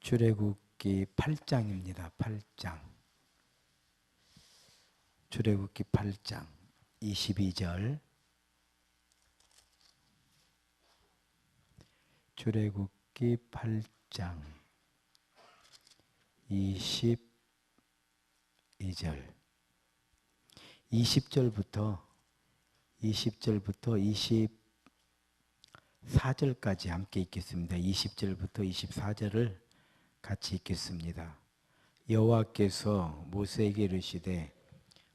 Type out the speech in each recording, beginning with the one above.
출애굽기 8장입니다. 8장. 출애굽기 8장 22절. 출애굽기 8장 22절. 20절부터 24절까지 함께 읽겠습니다. 20절부터 24절을 같이 읽겠습니다. 여호와께서 모세에게 이르시되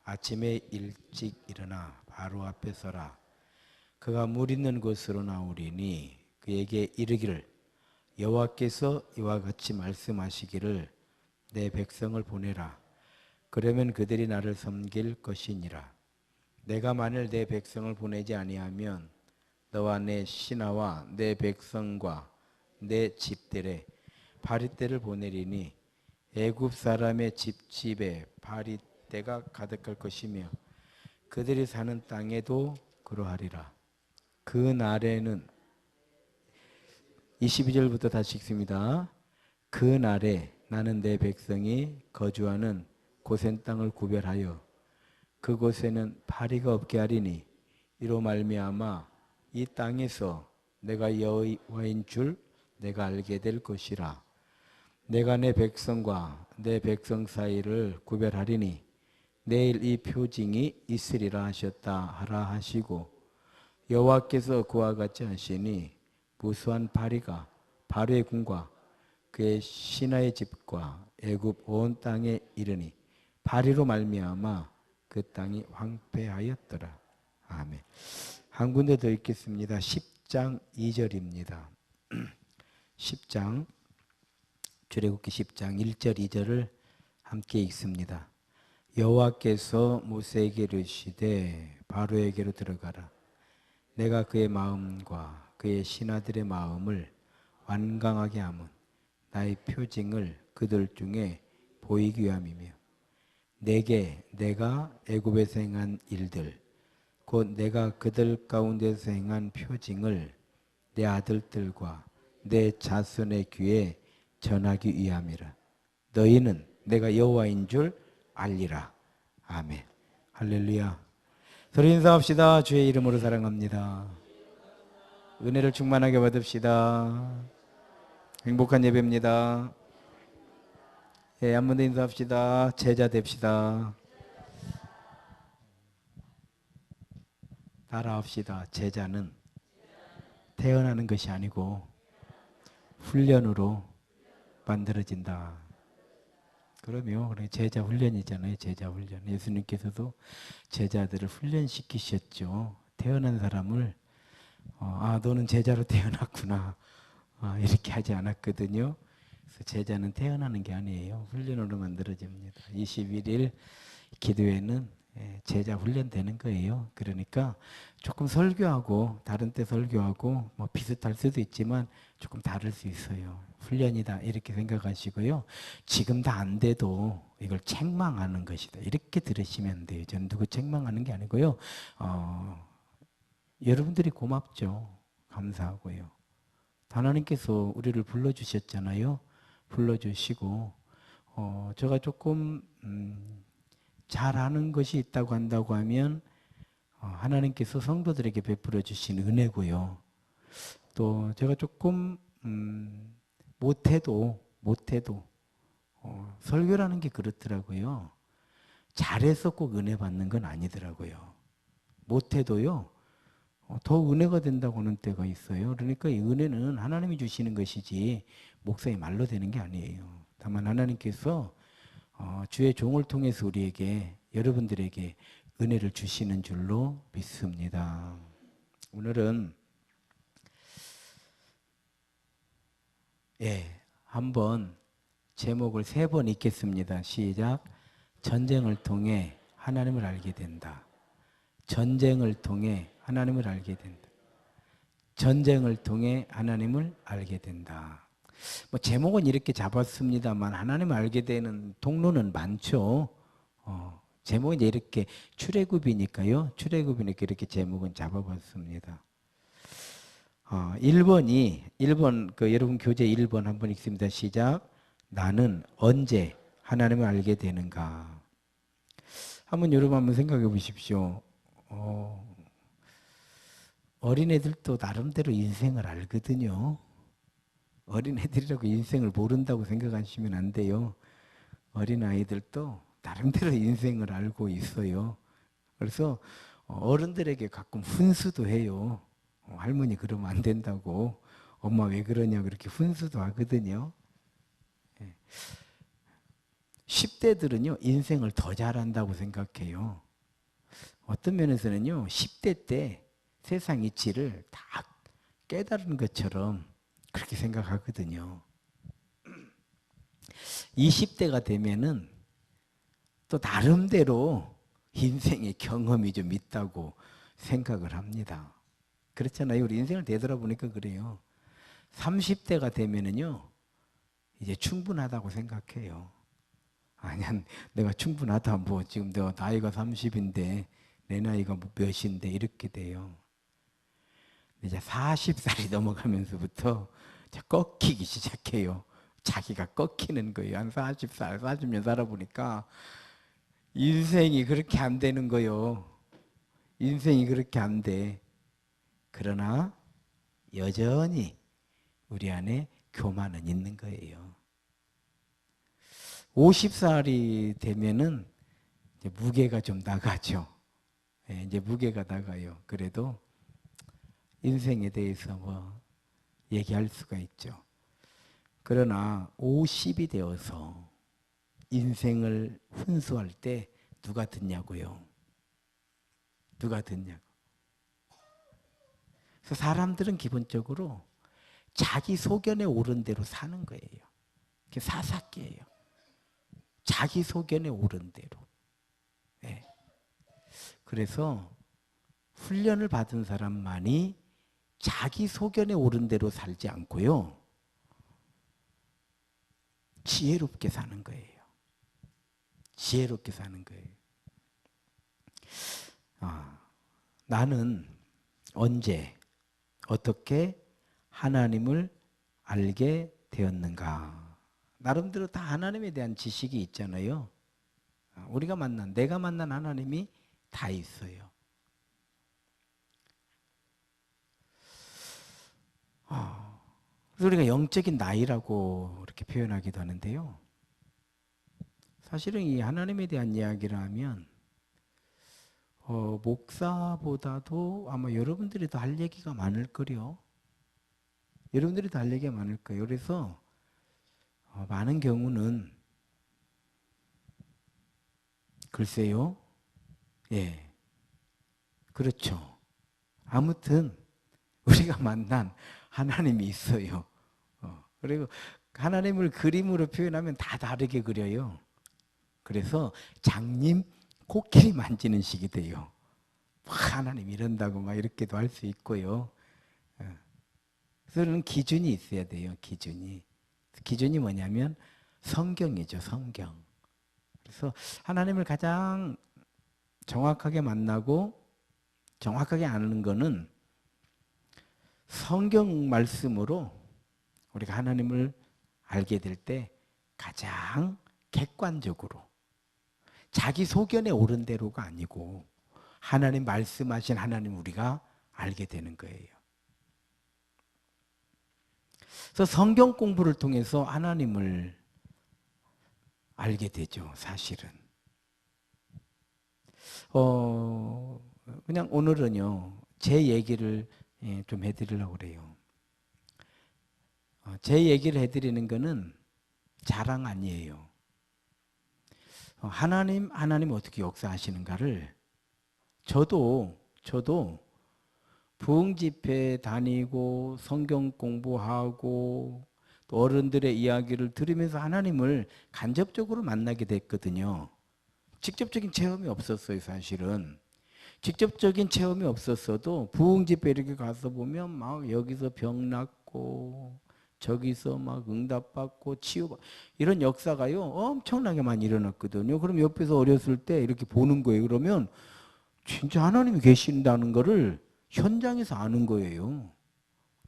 아침에 일찍 일어나 바로 앞에 서라. 그가 물 있는 곳으로 나오리니 그에게 이르기를 여호와께서 이와 같이 말씀하시기를 내 백성을 보내라. 그러면 그들이 나를 섬길 것이니라. 내가 만일 내 백성을 보내지 아니하면 너와 내 신하와 내 백성과 내 집들에 바리떼를 보내리니 애굽 사람의 집집에 바리떼가 가득할 것이며 그들이 사는 땅에도 그러하리라. 그 날에는 22절부터 다시 읽습니다. 그 날에 나는 내 백성이 거주하는 고센 땅을 구별하여 그곳에는 파리가 없게 하리니 이로 말미암아 이 땅에서 내가 여호와인 줄 내가 알게 될 것이라. 내가 내 백성과 내 백성 사이를 구별하리니 내일 이 표징이 있으리라 하셨다 하라 하시고 여호와께서 그와 같이 하시니 무수한 파리가 바로의 궁과 그의 신하의 집과 애굽 온 땅에 이르니 파리로 말미암아 그 땅이 황폐하였더라. 아멘. 한 군데 더 읽겠습니다. 10장 2절입니다. 10장 출애굽기 10장 1절 2절을 함께 읽습니다. 여호와께서 모세에게 이르시되 바로에게로 들어가라. 내가 그의 마음과 그의 신하들의 마음을 완강하게 하면 나의 표징을 그들 중에 보이기 위함이며 내게 내가 애굽에서 행한 일들 곧 내가 그들 가운데서 행한 표징을 내 아들들과 내 자손의 귀에 전하기 위함이라. 너희는 내가 여호와인 줄 알리라. 아멘. 할렐루야. 서로 인사합시다. 주의 이름으로 사랑합니다. 은혜를 충만하게 받읍시다. 행복한 예배입니다. 예, 한 번 더 인사합시다. 제자 됩시다. 따라합시다. 제자는 태어나는 것이 아니고 훈련으로 만들어진다. 그럼요. 제자 훈련이잖아요. 제자 훈련. 예수님께서도 제자들을 훈련시키셨죠. 태어난 사람을 너는 제자로 태어났구나. 이렇게 하지 않았거든요. 그래서 제자는 태어나는 게 아니에요. 훈련으로 만들어집니다. 21일 기도회는 제자 훈련되는 거예요. 그러니까 조금 설교하고 다른 때 설교하고 뭐 비슷할 수도 있지만 조금 다를 수 있어요. 훈련이다 이렇게 생각하시고요. 지금 다 안 돼도 이걸 책망하는 것이다 이렇게 들으시면 돼요. 저는 누구 책망하는 게 아니고요. 여러분들이 고맙죠. 감사하고요. 하나님께서 우리를 불러주셨잖아요. 불러주시고 제가 조금 잘하는 것이 있다고 한다고 하면 하나님께서 성도들에게 베풀어 주신 은혜고요. 또 제가 조금 못해도 설교라는 게 그렇더라고요. 잘해서 꼭 은혜 받는 건 아니더라고요. 못해도요. 더 은혜가 된다고 하는 때가 있어요. 그러니까 이 은혜는 하나님이 주시는 것이지 목사의 말로 되는 게 아니에요. 다만 하나님께서 주의 종을 통해서 우리에게 여러분들에게 은혜를 주시는 줄로 믿습니다. 오늘은 한번 제목을 3번 읽겠습니다. 시작. 전쟁을 통해 하나님을 알게 된다. 전쟁을 통해 하나님을 알게 된다. 전쟁을 통해 하나님을 알게 된다. 뭐 제목은 이렇게 잡았습니다만 하나님을 알게 되는 통로는 많죠. 제목은 이제 이렇게 출애굽이니까요. 출애굽이니까 이렇게 제목은 잡아봤습니다. 1번 그 여러분 교재 1번 한번 읽습니다. 시작. 나는 언제 하나님을 알게 되는가? 한번 여러분 한번 생각해 보십시오. 어린애들도 나름대로 인생을 알거든요. 어린애들이라고 인생을 모른다고 생각하시면 안 돼요. 어린아이들도 나름대로 인생을 알고 있어요. 그래서 어른들에게 가끔 훈수도 해요. 할머니 그러면 안 된다고. 엄마 왜 그러냐 그렇게 훈수도 하거든요. 10대들은요 인생을 더 잘한다고 생각해요. 어떤 면에서는요 10대 때 세상 이치를 다 깨달은 것처럼 그렇게 생각하거든요. 20대가 되면은 또 나름대로 인생의 경험이 좀 있다고 생각을 합니다. 그렇잖아요. 우리 인생을 되돌아보니까 그래요. 30대가 되면은요 이제 충분하다고 생각해요. 아니야, 내가 충분하다. 뭐 지금 내가 나이가 30인데 내 나이가 뭐 몇인데 이렇게 돼요. 이제 40살이 넘어가면서부터 꺾이기 시작해요. 자기가 꺾이는 거예요. 한 40살, 40년 살아보니까 인생이 그렇게 안 되는 거예요. 인생이 그렇게 안 돼. 그러나 여전히 우리 안에 교만은 있는 거예요. 50살이 되면은 이제 무게가 좀 나가죠. 예, 이제 무게가 나가요. 그래도 인생에 대해서 뭐 얘기할 수가 있죠. 그러나 50이 되어서 인생을 훈수할 때 누가 듣냐고요? 누가 듣냐고. 그래서 사람들은 기본적으로 자기 소견에 오른 대로 사는 거예요. 그게 사사기예요. 자기 소견에 오른 대로. 네. 그래서 훈련을 받은 사람만이 자기 소견에 오른 대로 살지 않고요. 지혜롭게 사는 거예요. 지혜롭게 사는 거예요. 나는 언제 어떻게 하나님을 알게 되었는가? 나름대로 다 하나님에 대한 지식이 있잖아요. 내가 만난 하나님이 다 있어요. 그래서 우리가 영적인 나이라고 이렇게 표현하기도 하는데요. 사실은 이 하나님에 대한 이야기를 하면 목사보다도 아마 여러분들이 더 할 얘기가 많을 거요. 여러분들이 더 할 얘기가 많을 거예요. 그래서 많은 경우는 글쎄요. 예, 그렇죠. 아무튼 우리가 만난 하나님이 있어요. 그리고 하나님을 그림으로 표현하면 다 다르게 그려요. 그래서 장님 코끼리 만지는 식이 돼요. 하나님 이런다고 막 이렇게도 할 수 있고요. 그래서 기준이 있어야 돼요. 기준이 뭐냐면 성경이죠. 성경. 그래서 하나님을 가장 정확하게 만나고 정확하게 아는 거는 성경 말씀으로 우리가 하나님을 알게 될 때 가장 객관적으로 자기 소견에 오른 대로가 아니고 하나님 말씀하신 하나님 우리가 알게 되는 거예요. 그래서 성경 공부를 통해서 하나님을 알게 되죠. 사실은. 그냥 오늘은요. 제 얘기를 좀 해드리려고 그래요. 제 얘기를 해드리는 거는 자랑 아니에요. 하나님 어떻게 역사하시는가를 저도 부흥집회 다니고 성경 공부하고 또 어른들의 이야기를 들으면서 하나님을 간접적으로 만나게 됐거든요. 직접적인 체험이 없었어요, 사실은. 직접적인 체험이 없었어도 부흥집회 이렇게 가서 보면 막 여기서 병 낫고 저기서 막 응답받고 치유받고 이런 역사가요 엄청나게 많이 일어났거든요. 그럼 옆에서 어렸을 때 이렇게 보는 거예요. 그러면 진짜 하나님이 계신다는 거를 현장에서 아는 거예요.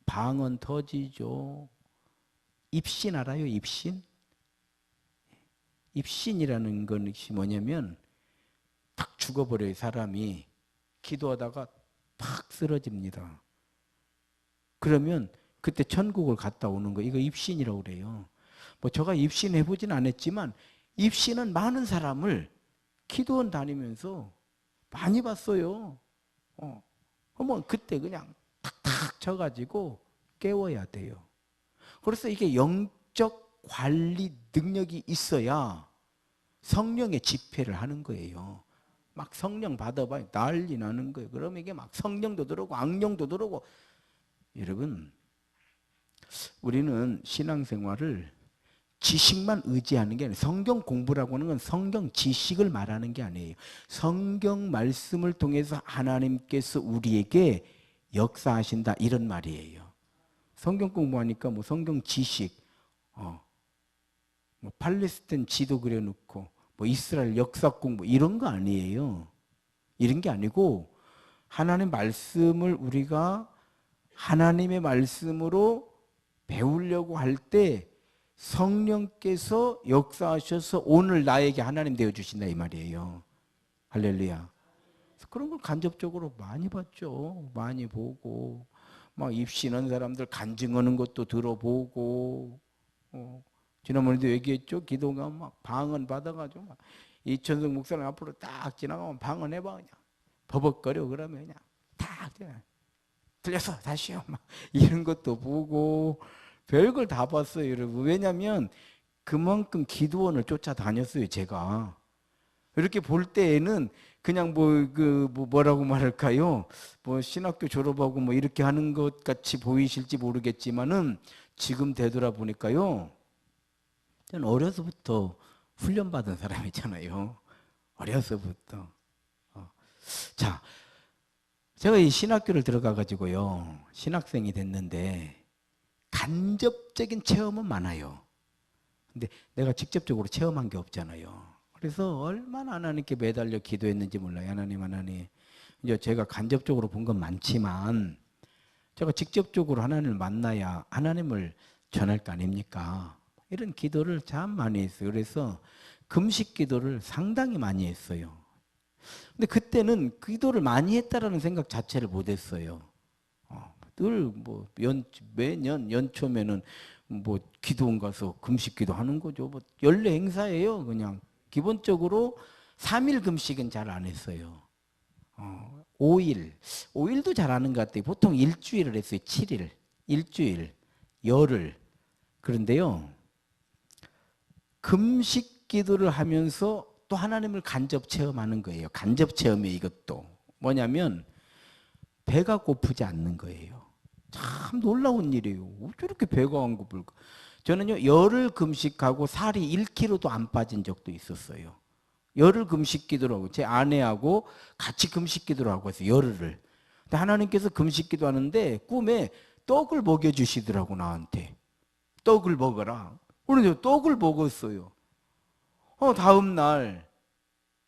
방언 터지죠. 입신 알아요? 입신? 입신이라는 것이 뭐냐면 탁 죽어버려요. 사람이 기도하다가 탁 쓰러집니다. 그러면 그때 천국을 갔다 오는 거 이거 입신이라고 그래요. 뭐 제가 입신 해보진 않았지만 입신은 많은 사람을 기도원 다니면서 많이 봤어요. 그러면 그때 그냥 탁탁 쳐가지고 깨워야 돼요. 그래서 이게 영적 관리 능력이 있어야 성령의 집회를 하는 거예요. 막 성령 받아봐요. 난리 나는 거예요. 그러면 이게 막 성령도 들어오고 악령도 들어오고. 여러분, 우리는 신앙생활을 지식만 의지하는 게 아니에요. 성경 공부라고 하는 건 성경 지식을 말하는 게 아니에요. 성경 말씀을 통해서 하나님께서 우리에게 역사하신다 이런 말이에요. 성경 공부하니까 뭐 성경 지식, 뭐 팔레스타인 지도 그려놓고 뭐 이스라엘 역사 공부 이런 거 아니에요. 이런 게 아니고 하나님의 말씀을 우리가 하나님의 말씀으로 배우려고 할 때 성령께서 역사하셔서 오늘 나에게 하나님 되어주신다 이 말이에요. 할렐루야. 그런 걸 간접적으로 많이 봤죠. 많이 보고 막 입신한 사람들 간증하는 것도 들어보고 지난번에도 얘기했죠. 기도가 막 방언 받아가지고 막 이천성 목사님 앞으로 딱 지나가면 방언해봐 그냥 버벅거려 그러면 그냥 딱 들렸어 다시요 막 이런 것도 보고 별걸 다 봤어요 여러분. 왜냐하면 그만큼 기도원을 쫓아다녔어요 제가. 이렇게 볼 때에는 그냥 뭐라고 말할까요? 뭐 신학교 졸업하고 뭐 이렇게 하는 것 같이 보이실지 모르겠지만은 지금 되돌아보니까요. 저는 어려서부터 훈련받은 사람이잖아요. 어려서부터. 자, 제가 이 신학교를 들어가가지고요. 신학생이 됐는데 간접적인 체험은 많아요. 근데 내가 직접적으로 체험한 게 없잖아요. 그래서 얼마나 하나님께 매달려 기도했는지 몰라요. 하나님. 이제 제가 간접적으로 본 건 많지만 제가 직접적으로 하나님을 만나야 하나님을 전할 거 아닙니까? 이런 기도를 참 많이 했어요. 그래서 금식 기도를 상당히 많이 했어요. 근데 그때는 기도를 많이 했다라는 생각 자체를 못 했어요. 늘 뭐 매년 연초면은 뭐 기도원 가서 금식 기도하는 거죠. 뭐 연례 행사예요. 그냥 기본적으로 3일 금식은 잘 안 했어요. 5일도 잘 하는 것 같아요. 보통 일주일을 했어요. 7일, 일주일, 열흘. 그런데요, 금식 기도를 하면서 또 하나님을 간접 체험하는 거예요. 간접 체험이 이것도 뭐냐면 배가 고프지 않는 거예요. 참 놀라운 일이에요. 어떻게 배가 안 고플까? 저는요 열흘 금식하고 살이 1kg도 안 빠진 적도 있었어요. 열흘 금식 기도를 하고 제 아내하고 같이 금식 기도를 하고 있어요. 열흘을. 근데 하나님께서 금식 기도하는데 꿈에 떡을 먹여주시더라고 나한테. 떡을 먹어라. 그런데 떡을 먹었어요. 다음 날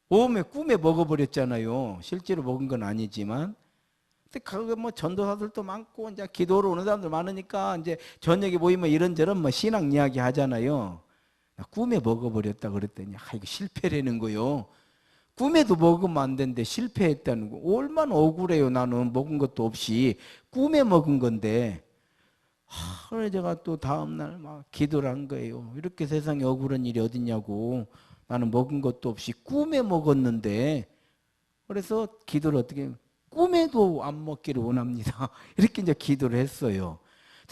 오후에 꿈에 먹어버렸잖아요. 실제로 먹은 건 아니지만. 근데 그거 뭐 전도사들도 많고 이제 기도로 오는 사람들 많으니까 이제 저녁에 모이면 이런저런 뭐 신앙 이야기 하잖아요. 꿈에 먹어버렸다 그랬더니 이거 실패라는 거요. 꿈에도 먹으면 안 되는데 실패했다는 거. 얼마나 억울해요. 나는 먹은 것도 없이 꿈에 먹은 건데. 그래 제가 또 다음날 막 기도를 한 거예요. 이렇게 세상에 억울한 일이 어딨냐고. 나는 먹은 것도 없이 꿈에 먹었는데. 그래서 기도를 어떻게 꿈에도 안 먹기를 원합니다. 이렇게 이제 기도를 했어요.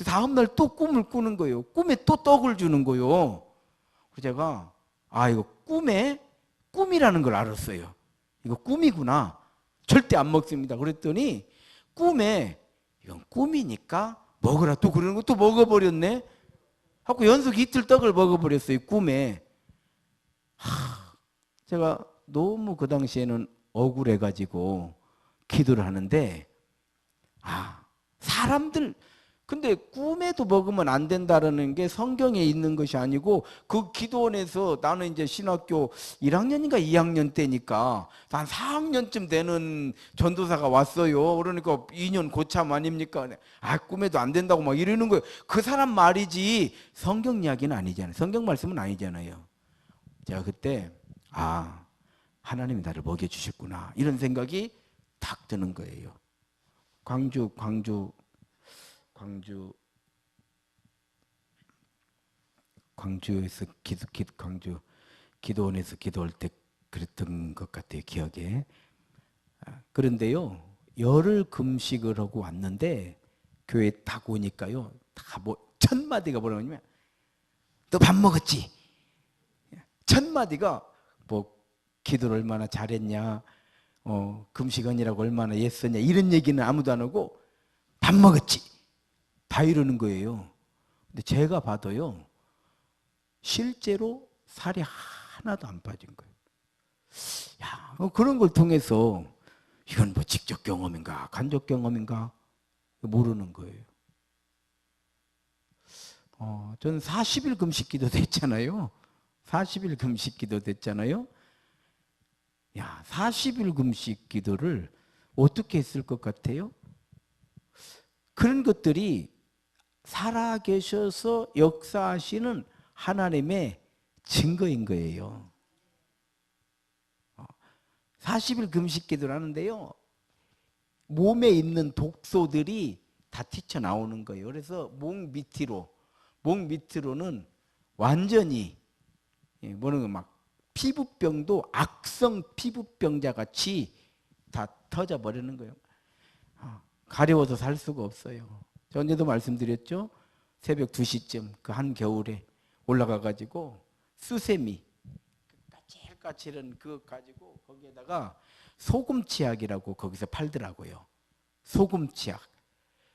다음날 또 꿈을 꾸는 거예요. 꿈에 또 떡을 주는 거예요. 그래서 제가 이거 꿈이라는 걸 알았어요. 이거 꿈이구나. 절대 안 먹습니다. 그랬더니 꿈에 이건 꿈이니까 먹으라 또 그러는 거 또 먹어버렸네. 하고 연속 이틀 떡을 먹어버렸어요. 꿈에. 제가 너무 그 당시에는 억울해가지고 기도를 하는데 사람들 근데 꿈에도 먹으면 안 된다라는 게 성경에 있는 것이 아니고 그 기도원에서 나는 이제 신학교 1학년인가 2학년 때니까 한 4학년쯤 되는 전도사가 왔어요. 그러니까 2년 고참 아닙니까? 아, 꿈에도 안 된다고 막 이러는 거예요. 그 사람 말이지 성경 이야기는 아니잖아요. 성경 말씀은 아니잖아요. 제가 그때 아, 하나님이 나를 먹여주셨구나 이런 생각이 탁 드는 거예요. 광주에서 광주 기도원에서 기도할 때 그랬던 것 같아요, 기억에. 그런데요, 열흘 금식을 하고 왔는데 교회 딱 오니까요, 다 뭐 첫 마디가 뭐냐면 너 밥 먹었지? 첫 마디가 뭐 기도를 얼마나 잘했냐, 금식언이라고 얼마나 애썼냐 이런 얘기는 아무도 안 하고 밥 먹었지? 다 이러는 거예요. 근데 제가 봐도요, 실제로 살이 하나도 안 빠진 거예요. 야, 그런 걸 통해서 이건 뭐 직접 경험인가, 간접 경험인가 모르는 거예요. 저는 40일 금식 기도 됐잖아요. 40일 금식 기도 됐잖아요. 야, 40일 금식 기도를 어떻게 했을 것 같아요? 그런 것들이 살아계셔서 역사하시는 하나님의 증거인 거예요. 40일 금식 기도를 하는데요, 몸에 있는 독소들이 다 튀쳐나오는 거예요. 그래서 목 밑으로는 완전히 뭐는 막 피부병도 악성 피부병자 같이 다 터져버리는 거예요. 가려워서 살 수가 없어요. 전에도 말씀드렸죠. 새벽 2시쯤 그 한겨울에 올라가가지고 수세미 까칠까칠한 그거 가지고 거기에다가 소금치약이라고 거기서 팔더라고요.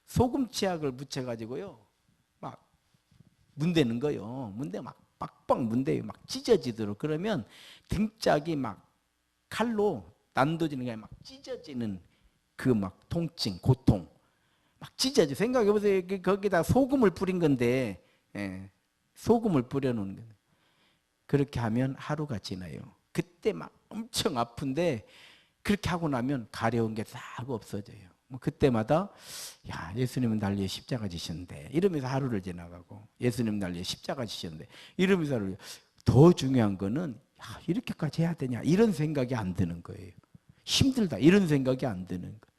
소금치약을 묻혀가지고요 막 문대는 거예요. 막 빡빡 문대요. 막 찢어지도록. 그러면 등짝이 막 칼로 난도지는 게 막 찢어지는 그 막 통증, 고통 막 찢어져. 생각해보세요. 거기다 소금을 뿌린 건데, 소금을 뿌려놓은 거예요. 그렇게 하면 하루가 지나요. 그때 막 엄청 아픈데 그렇게 하고 나면 가려운 게 싹 없어져요. 뭐 그때마다 야, 예수님은 날 위해 십자가 지셨는데 이러면서 하루를 지나가고, 예수님 날 위해 십자가 지셨는데 이러면서 하루를. 더 중요한 거는 야, 이렇게까지 해야 되냐 이런 생각이 안 드는 거예요. 힘들다 이런 생각이 안 드는 거예요.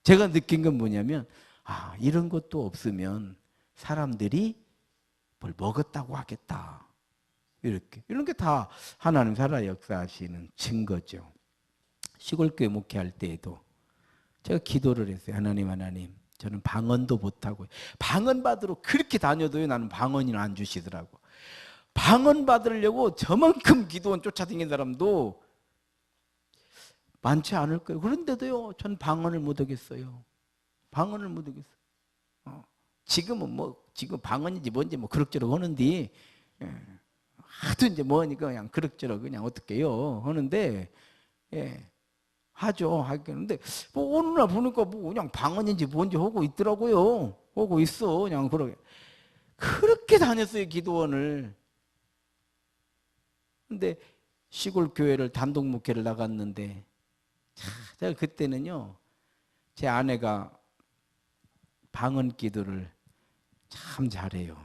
제가 느낀 건 뭐냐면 아, 이런 것도 없으면 사람들이 뭘 먹었다고 하겠다. 이런 게 다 하나님 살아 역사하시는 증거죠. 시골교회 목회할 때에도 제가 기도를 했어요. 하나님, 저는 방언도 못하고, 방언 받으러 그렇게 다녀도요, 나는 방언이나 안 주시더라고. 방언 받으려고 저만큼 기도원 쫓아다니는 사람도 많지 않을 거예요. 그런데도요, 전 방언을 못 하겠어요. 방언을 못 하겠어요. 지금은 지금 방언인지 뭔지 그럭저럭 하는데, 하도 이제 뭐니까 그냥 그럭저럭 그냥 어떻게 해요 하는데, 하죠. 하겠는데 어느 날 보니까 그냥 방언인지 뭔지 하고 있더라고요. 하고 있어. 그냥 그렇게 다녔어요, 기도원을. 근데 시골 교회를 단독 목회를 나갔는데, 제가 그때는요, 제 아내가 방언 기도를 참 잘해요.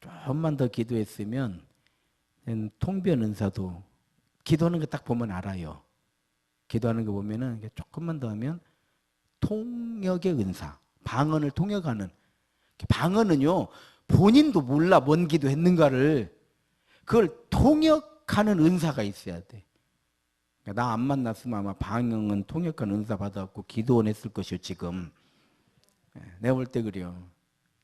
조금만 더 기도했으면 통변 은사도, 기도하는 거 딱 보면 알아요. 기도하는 거 보면은 조금만 더 하면 통역의 은사, 방언을 통역하는. 방언은요, 본인도 몰라 뭔 기도했는가를 그걸 통역하는 은사가 있어야 돼. 나 안 만났으면 아마 방언은 통역하는 은사 받아갖고 기도원 했을 것이요, 지금. 내가 볼 때 그래요.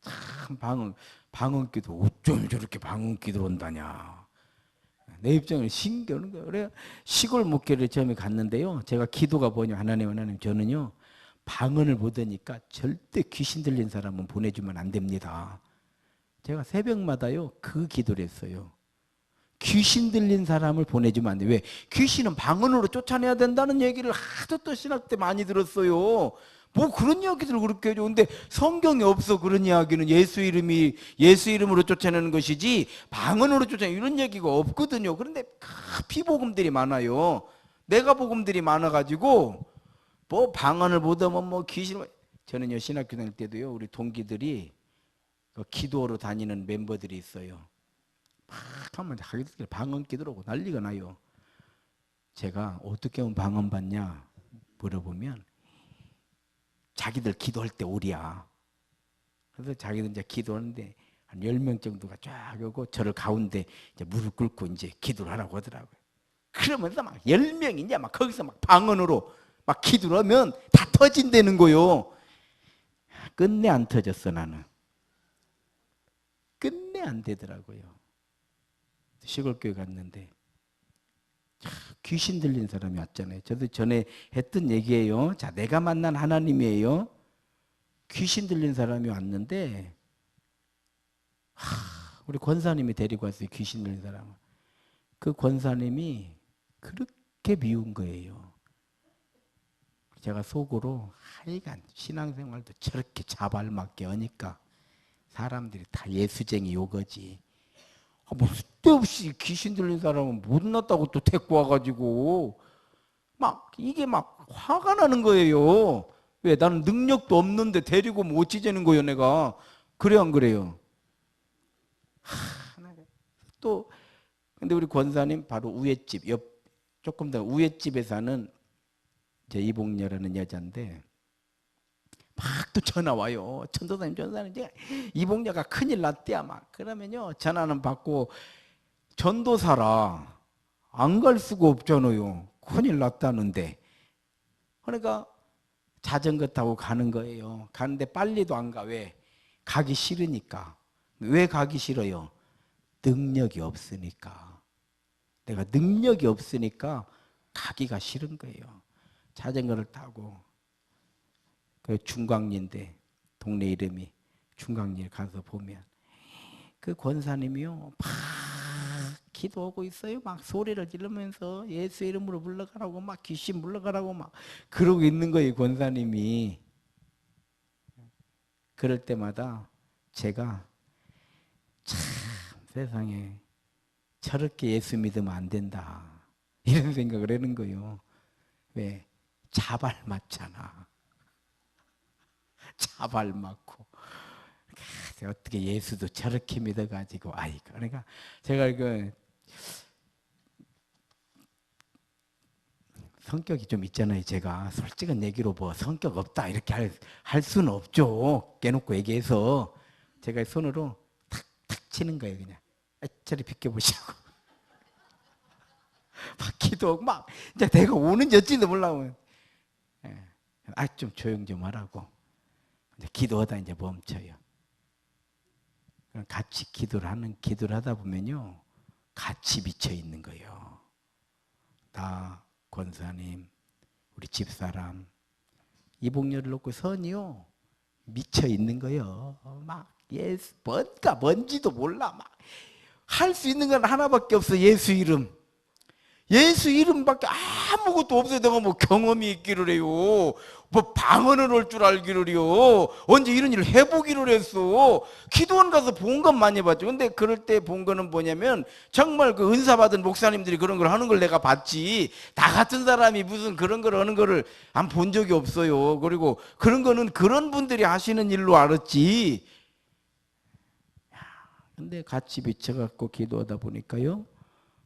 참 방언 기도 어쩜 저렇게 방언 기도를 한다냐. 내 입장을 신기하는 거예요. 그래 시골 목회를 처음에 갔는데요, 제가 기도가 뭐냐, 하나님 저는요 방언을 못 하니까 절대 귀신 들린 사람은 보내주면 안 됩니다. 제가 새벽마다요 그 기도를 했어요. 귀신 들린 사람을 보내주면 안 돼. 왜? 귀신은 방언으로 쫓아내야 된다는 얘기를 하도 또 신학 때 많이 들었어요. 뭐 그런 이야기들을 그렇게 해줘. 근데 성경에 없어. 그런 이야기는 예수 이름으로 쫓아내는 것이지 방언으로 쫓아내는 이런 얘기가 없거든요. 그런데 피복음들이 많아요. 내가 복음들이 많아가지고 뭐 방언을 보다면 뭐 귀신을. 저는요 신학교 다닐 때도요 우리 동기들이 기도하러 다니는 멤버들이 있어요. 막 하면 자기들끼리 방언 기도하고 난리가 나요. 제가 어떻게 하면 방언 받냐 물어보면 자기들 기도할 때 오리야. 그래서 자기들 이제 기도하는데 한 10명 정도가 쫙 오고 저를 가운데 이제 무릎 꿇고 이제 기도를 하라고 하더라고요. 그러면서 막 10명이 이제 막 거기서 막 방언으로 막 기도를 하면 다 터진다는 거요. 끝내 안 터졌어 나는. 끝내 안 되더라고요. 시골교회 갔는데 귀신 들린 사람이 왔잖아요. 저도 전에 했던 얘기예요. 자, 내가 만난 하나님이에요. 귀신 들린 사람이 왔는데 우리 권사님이 데리고 왔어요. 귀신 들린 사람을. 그 권사님이 그렇게 미운 거예요. 제가 속으로 하여간 신앙생활도 저렇게 자발맞게 하니까 사람들이 다 예수쟁이 요거지. 뭐 쓸데없이 귀신 들린 사람은 못 났다고 또 데리고 와가지고 막 이게 막 화가 나는 거예요. 왜? 나는 능력도 없는데 데리고 못 지재는 거예요 내가. 그래 안 그래요? 또 근데 우리 권사님 바로 우회 집 옆 조금 더 우회 집에 사는 제 이복녀라는 여자인데 막 또 전화 와요. 전도사님 이복녀가 큰일 났대야 막. 그러면요 전화는 받고 전도사라 안 갈 수가 없잖아요. 큰일 났다는데. 그러니까 자전거 타고 가는 거예요. 가는데 빨리도 안 가. 왜? 가기 싫으니까. 왜 가기 싫어요? 능력이 없으니까. 내가 능력이 없으니까 가기가 싫은 거예요. 자전거를 타고 그 중광리인데 동네 이름이 중광리에 가서 보면 그 권사님이요 막 기도하고 있어요. 막 소리를 지르면서 예수 이름으로 물러가라고 막 귀신 물러가라고 막 그러고 있는 거예요. 권사님이. 그럴 때마다 제가 참 세상에 저렇게 예수 믿으면 안 된다 이런 생각을 하는 거예요. 왜? 자발 맞잖아. 자발 맞고 어떻게 예수도 저렇게 믿어가지고 아이고. 그러니까 제가 그 성격이 좀 있잖아요. 제가 솔직한 얘기로 뭐 성격 없다 이렇게 할 수는 없죠. 깨놓고 얘기해서 제가 손으로 탁탁 치는 거예요. 그냥 저리 비켜보시고 막 기도하고 막 이제 내가 오는지 어찌도 몰라요. 좀 조용 좀 하라고. 이제 기도하다 이제 멈춰요. 같이 기도를 하다 보면요 같이 미쳐 있는 거예요. 나 권사님, 우리 집사람, 이복녀를 놓고 선이요 미쳐 있는 거예요. 막 예수 뭔지도 몰라. 막 할 수 있는 건 하나밖에 없어. 예수 이름. 예수 이름밖에 아무것도 없어요. 내가 뭐 경험이 있기를 해요. 뭐 방언을 할 줄 알기를 해요. 언제 이런 일을 해보기를 했어. 기도원 가서 본 건 많이 봤죠. 근데 그럴 때 본 거는 뭐냐면 정말 그 은사 받은 목사님들이 그런 걸 하는 걸 내가 봤지. 나 같은 사람이 무슨 그런 걸 하는 거를 안 본 적이 없어요. 그리고 그런 거는 그런 분들이 하시는 일로 알았지. 근데 같이 미쳐갖고 기도하다 보니까요.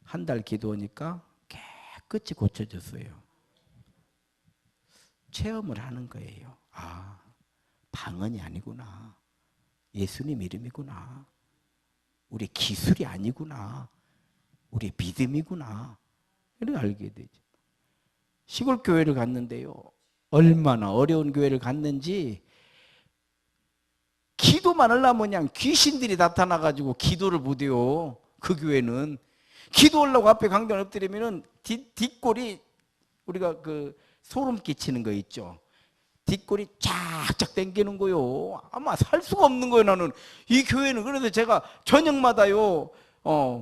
한 달 기도하니까 깨끗이 고쳐졌어요. 체험을 하는 거예요. 아, 방언이 아니구나. 예수님 이름이구나. 우리 기술이 아니구나. 우리 믿음이구나. 이렇게 알게 되죠. 시골 교회를 갔는데요. 얼마나 어려운 교회를 갔는지 기도만 하려면 그냥 귀신들이 나타나가지고 기도를 못해요. 그 교회는. 기도하려고 앞에 강단 엎드리면은 뒷골이 우리가 그 소름 끼치는 거 있죠. 뒷골이 쫙쫙 당기는 거요. 아마 살 수가 없는 거예요. 나는 이 교회는. 그래서 제가 저녁마다요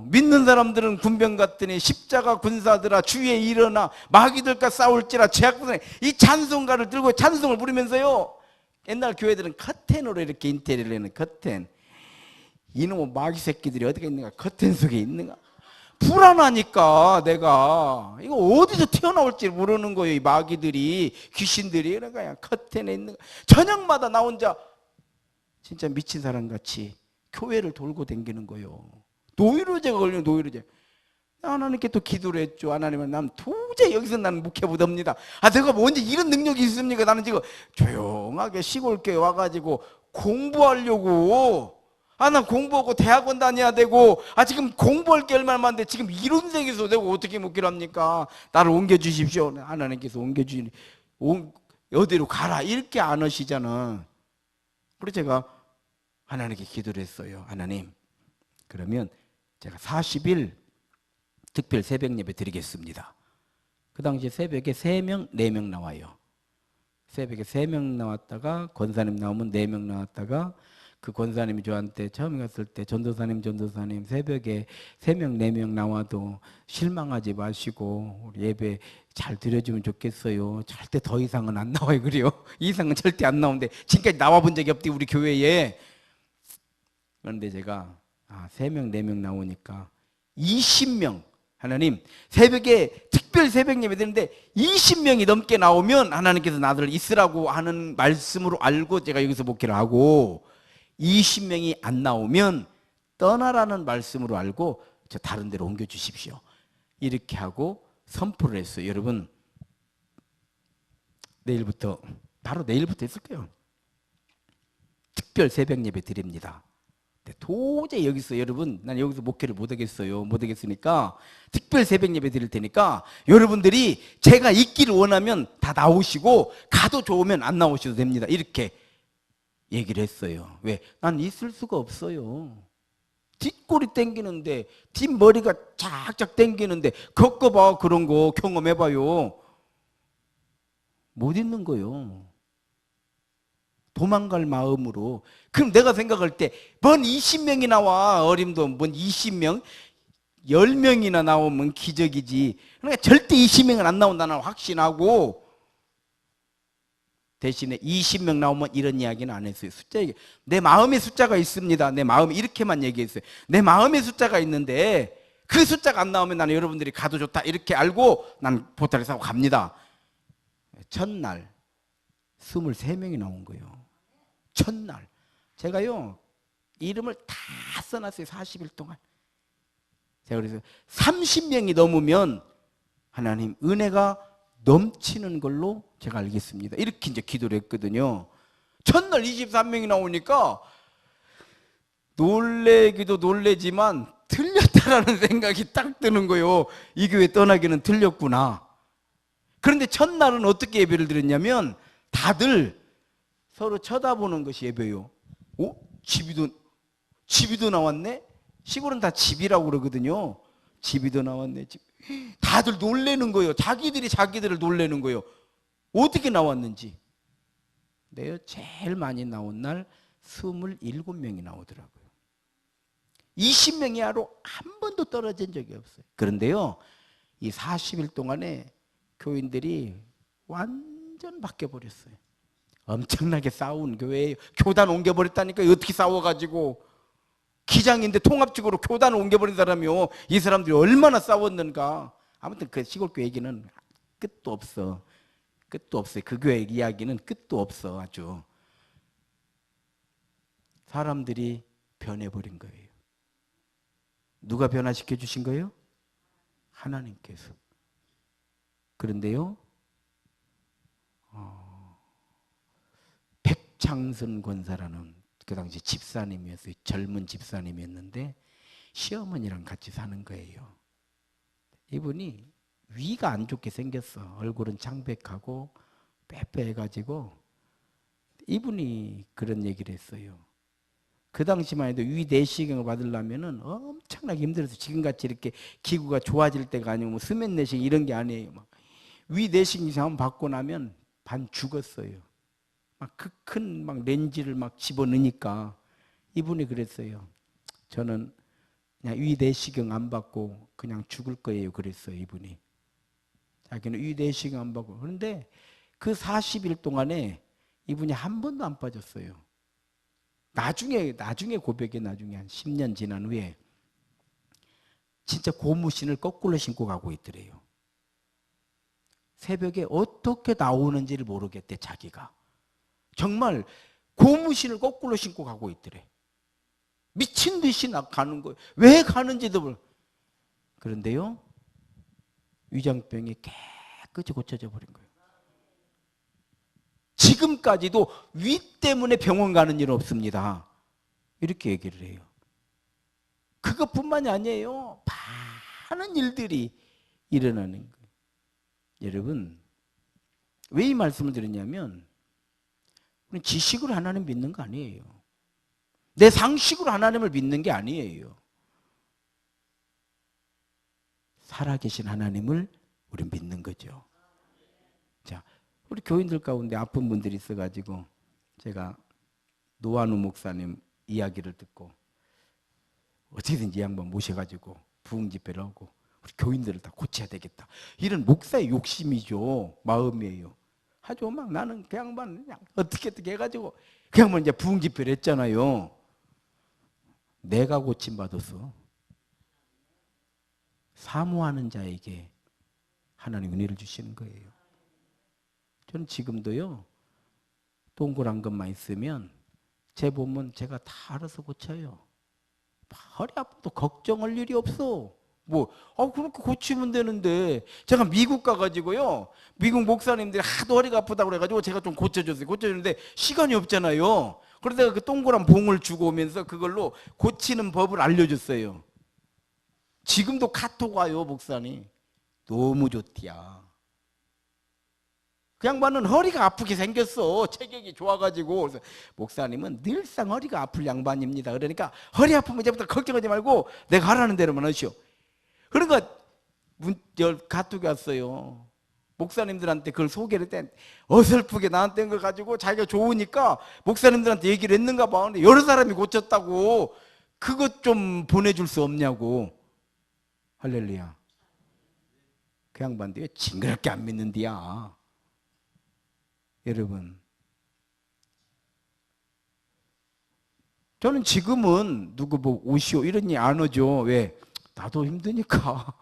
믿는 사람들은 군병 같더니 십자가 군사들아 주의 일어나 마귀들과 싸울지라 죄악들은 이 찬송가를 들고 찬송을 부르면서요. 옛날 교회들은 커튼으로 이렇게 인테리어를 해는 커튼. 이놈의 마귀 새끼들이 어디가 있는가? 커튼 속에 있는가? 불안하니까 내가 이거 어디서 튀어나올지 모르는 거예요. 이 마귀들이 귀신들이 그러니까 커튼에 있는 저녁마다 나 혼자 진짜 미친 사람 같이 교회를 돌고 다니는 거예요. 노이로제가 걸리는 노이로제. 하나님께 또 기도를 했죠. 하나님은 난 도저히 여기서 나는 묵혀 못 합니다. 내가 뭐 언제 이런 능력이 있습니까? 나는 지금 조용하게 시골교회 와가지고 공부하려고. 난 공부하고 대학원 다녀야 되고, 지금 공부할 게 얼마나 많은데, 지금 이런 생에서 내가 어떻게 묵기를 합니까? 나를 옮겨주십시오. 하나님께서 옮겨주니, 어디로 가라. 이렇게 안 하시잖아. 그래서 제가 하나님께 기도를 했어요. 하나님, 그러면 제가 40일 특별 새벽 예배 드리겠습니다. 그 당시에 새벽에 3명, 4명 나와요. 새벽에 3명 나왔다가, 권사님 나오면 4명 나왔다가, 그 권사님이 저한테 처음 갔을 때 전도사님 새벽에 3명 4명 나와도 실망하지 마시고 우리 예배 잘 드려주면 좋겠어요. 절대 더 이상은 안 나와요. 그래요. 이상은 절대 안 나오는데 지금까지 나와본 적이 없대 우리 교회에. 그런데 제가 3명 4명 나오니까 20명 하나님 새벽에 특별 새벽 예배 드리는데 20명이 넘게 나오면 하나님께서 나를 있으라고 하는 말씀으로 알고 제가 여기서 목회를 하고 20명이 안 나오면 떠나라는 말씀으로 알고 저 다른 데로 옮겨주십시오. 이렇게 하고 선포를 했어요. 여러분 내일부터 바로 내일부터 했을 거예요. 특별 새벽 예배 드립니다. 도저히 여기서 여러분 난 여기서 목회를 못하겠어요. 못하겠으니까 특별 새벽 예배 드릴 테니까 여러분들이 제가 있기를 원하면 다 나오시고 가도 좋으면 안 나오셔도 됩니다. 이렇게 얘기를 했어요. 왜? 난 있을 수가 없어요. 뒷골이 땡기는데 뒷머리가 쫙쫙 땡기는데 겪어봐. 그런 거 경험해봐요. 못 있는 거요. 도망갈 마음으로. 그럼 내가 생각할 때 뭔 20명이 나와. 어림도 뭔 20명 10명이나 나오면 기적이지. 그러니까 절대 20명은 안 나온다는 확신하고 대신에 20명 나오면 이런 이야기는 안 했어요. 숫자 얘기. 내 마음의 숫자가 있습니다. 내 마음에 이렇게만 얘기했어요. 내 마음의 숫자가 있는데 그 숫자가 안 나오면 나는 여러분들이 가도 좋다 이렇게 알고 난 보따리 사고 갑니다. 첫날 23명이 나온 거예요. 첫날 제가요 이름을 다 써놨어요. 40일 동안. 제가 그래서 30명이 넘으면 하나님 은혜가 넘치는 걸로 제가 알겠습니다. 이렇게 이제 기도를 했거든요. 첫날 23명이 나오니까 놀래기도 놀래지만 틀렸다라는 생각이 딱 드는 거예요. 이 교회 떠나기는 틀렸구나. 그런데 첫날은 어떻게 예배를 드렸냐면 다들 서로 쳐다보는 것이 예배요. 집이도 나왔네? 시골은 다 집이라고 그러거든요. 집이도 나왔네. 집. 다들 놀래는 거예요. 자기들이 자기들을 놀래는 거예요. 어떻게 나왔는지. 내가 제일 많이 나온 날 27명이 나오더라고요. 20명이 하루 한 번도 떨어진 적이 없어요. 그런데요, 이 40일 동안에 교인들이 완전 바뀌어버렸어요. 엄청나게 싸운 교회예요. 교단 옮겨버렸다니까. 어떻게 싸워가지고 기장인데 통합적으로 교단을 옮겨버린 사람이요. 이 사람들이 얼마나 싸웠는가. 아무튼 그 시골교회 얘기는 끝도 없어. 끝도 없어요. 그 교회 이야기는 끝도 없어. 아주 사람들이 변해버린 거예요. 누가 변화시켜 주신 거예요? 하나님께서. 그런데요, 백창선 권사라는 그 당시 집사님이었어요. 젊은 집사님이었는데 시어머니랑 같이 사는 거예요. 이분이 위가 안 좋게 생겼어. 얼굴은 창백하고 빼빼해가지고 이분이 그런 얘기를 했어요. 그 당시만 해도 위 내시경을 받으려면 엄청나게 힘들어서 지금같이 이렇게 기구가 좋아질 때가 아니고 뭐 수면 내시경 이런 게 아니에요. 위 내시경 한번 받고 나면 반 죽었어요. 막 그 큰 막 렌즈를 막 집어넣으니까 이분이 그랬어요. 저는 그냥 위내시경 안 받고 그냥 죽을 거예요. 그랬어요, 이분이. 자기는 위내시경 안 받고. 그런데 그 40일 동안에 이분이 한 번도 안 빠졌어요. 나중에 고백이 나중에 한 10년 지난 후에 진짜 고무신을 거꾸로 신고 가고 있더래요. 새벽에 어떻게 나오는지를 모르겠대, 자기가. 정말 고무신을 거꾸로 신고 가고 있더래. 미친 듯이 가는 거예요. 왜 가는지도 모르. 그런데요, 위장병이 깨끗이 고쳐져 버린 거예요. 지금까지도 위 때문에 병원 가는 일은 없습니다. 이렇게 얘기를 해요. 그것뿐만이 아니에요. 많은 일들이 일어나는 거예요. 여러분, 왜 이 말씀을 드렸냐면 우리는 지식으로 하나님 믿는 거 아니에요. 내 상식으로 하나님을 믿는 게 아니에요. 살아계신 하나님을 우리는 믿는 거죠. 자, 우리 교인들 가운데 아픈 분들이 있어가지고 제가 노한우 목사님 이야기를 듣고 어떻게든지 이 양반 모셔가지고 부흥 집회를 하고 우리 교인들을 다 고쳐야 되겠다. 이런 목사의 욕심이죠. 마음이에요. 하죠. 막 나는 그 양반 그냥 어떻게 해가지고 그 양반 이제 부흥 집회를 했잖아요. 내가 고침받았어. 사모하는 자에게 하나님 은혜를 주시는 거예요. 저는 지금도요, 동그란 것만 있으면 제 몸은 제가 다 알아서 고쳐요. 허리 아파도 걱정할 일이 없어. 그렇게 고치면 되는데. 제가 미국 가가지고요, 미국 목사님들이 하도 허리가 아프다고 그래가지고 제가 좀 고쳐줬어요. 고쳐줬는데 시간이 없잖아요. 그러다가 그 동그란 봉을 주고 오면서 그걸로 고치는 법을 알려줬어요. 지금도 카톡 와요, 목사님. 너무 좋디야. 그 양반은 허리가 아프게 생겼어. 체격이 좋아가지고. 그래서 목사님은 늘상 허리가 아플 양반입니다. 그러니까 허리 아프면 이제부터 걱정하지 말고 내가 하라는 대로만 하시오. 그러니까 카톡이 왔어요. 목사님들한테 그걸 소개를 했더니 어설프게 나한테 한 걸 가지고 자기가 좋으니까 목사님들한테 얘기를 했는가 봐. 근데 여러 사람이 고쳤다고. 그것 좀 보내줄 수 없냐고. 할렐루야. 그 양반도 왜 징그럽게 안 믿는디야. 여러분, 저는 지금은 누구 오시오 이런 일 안 하죠. 왜? 나도 힘드니까.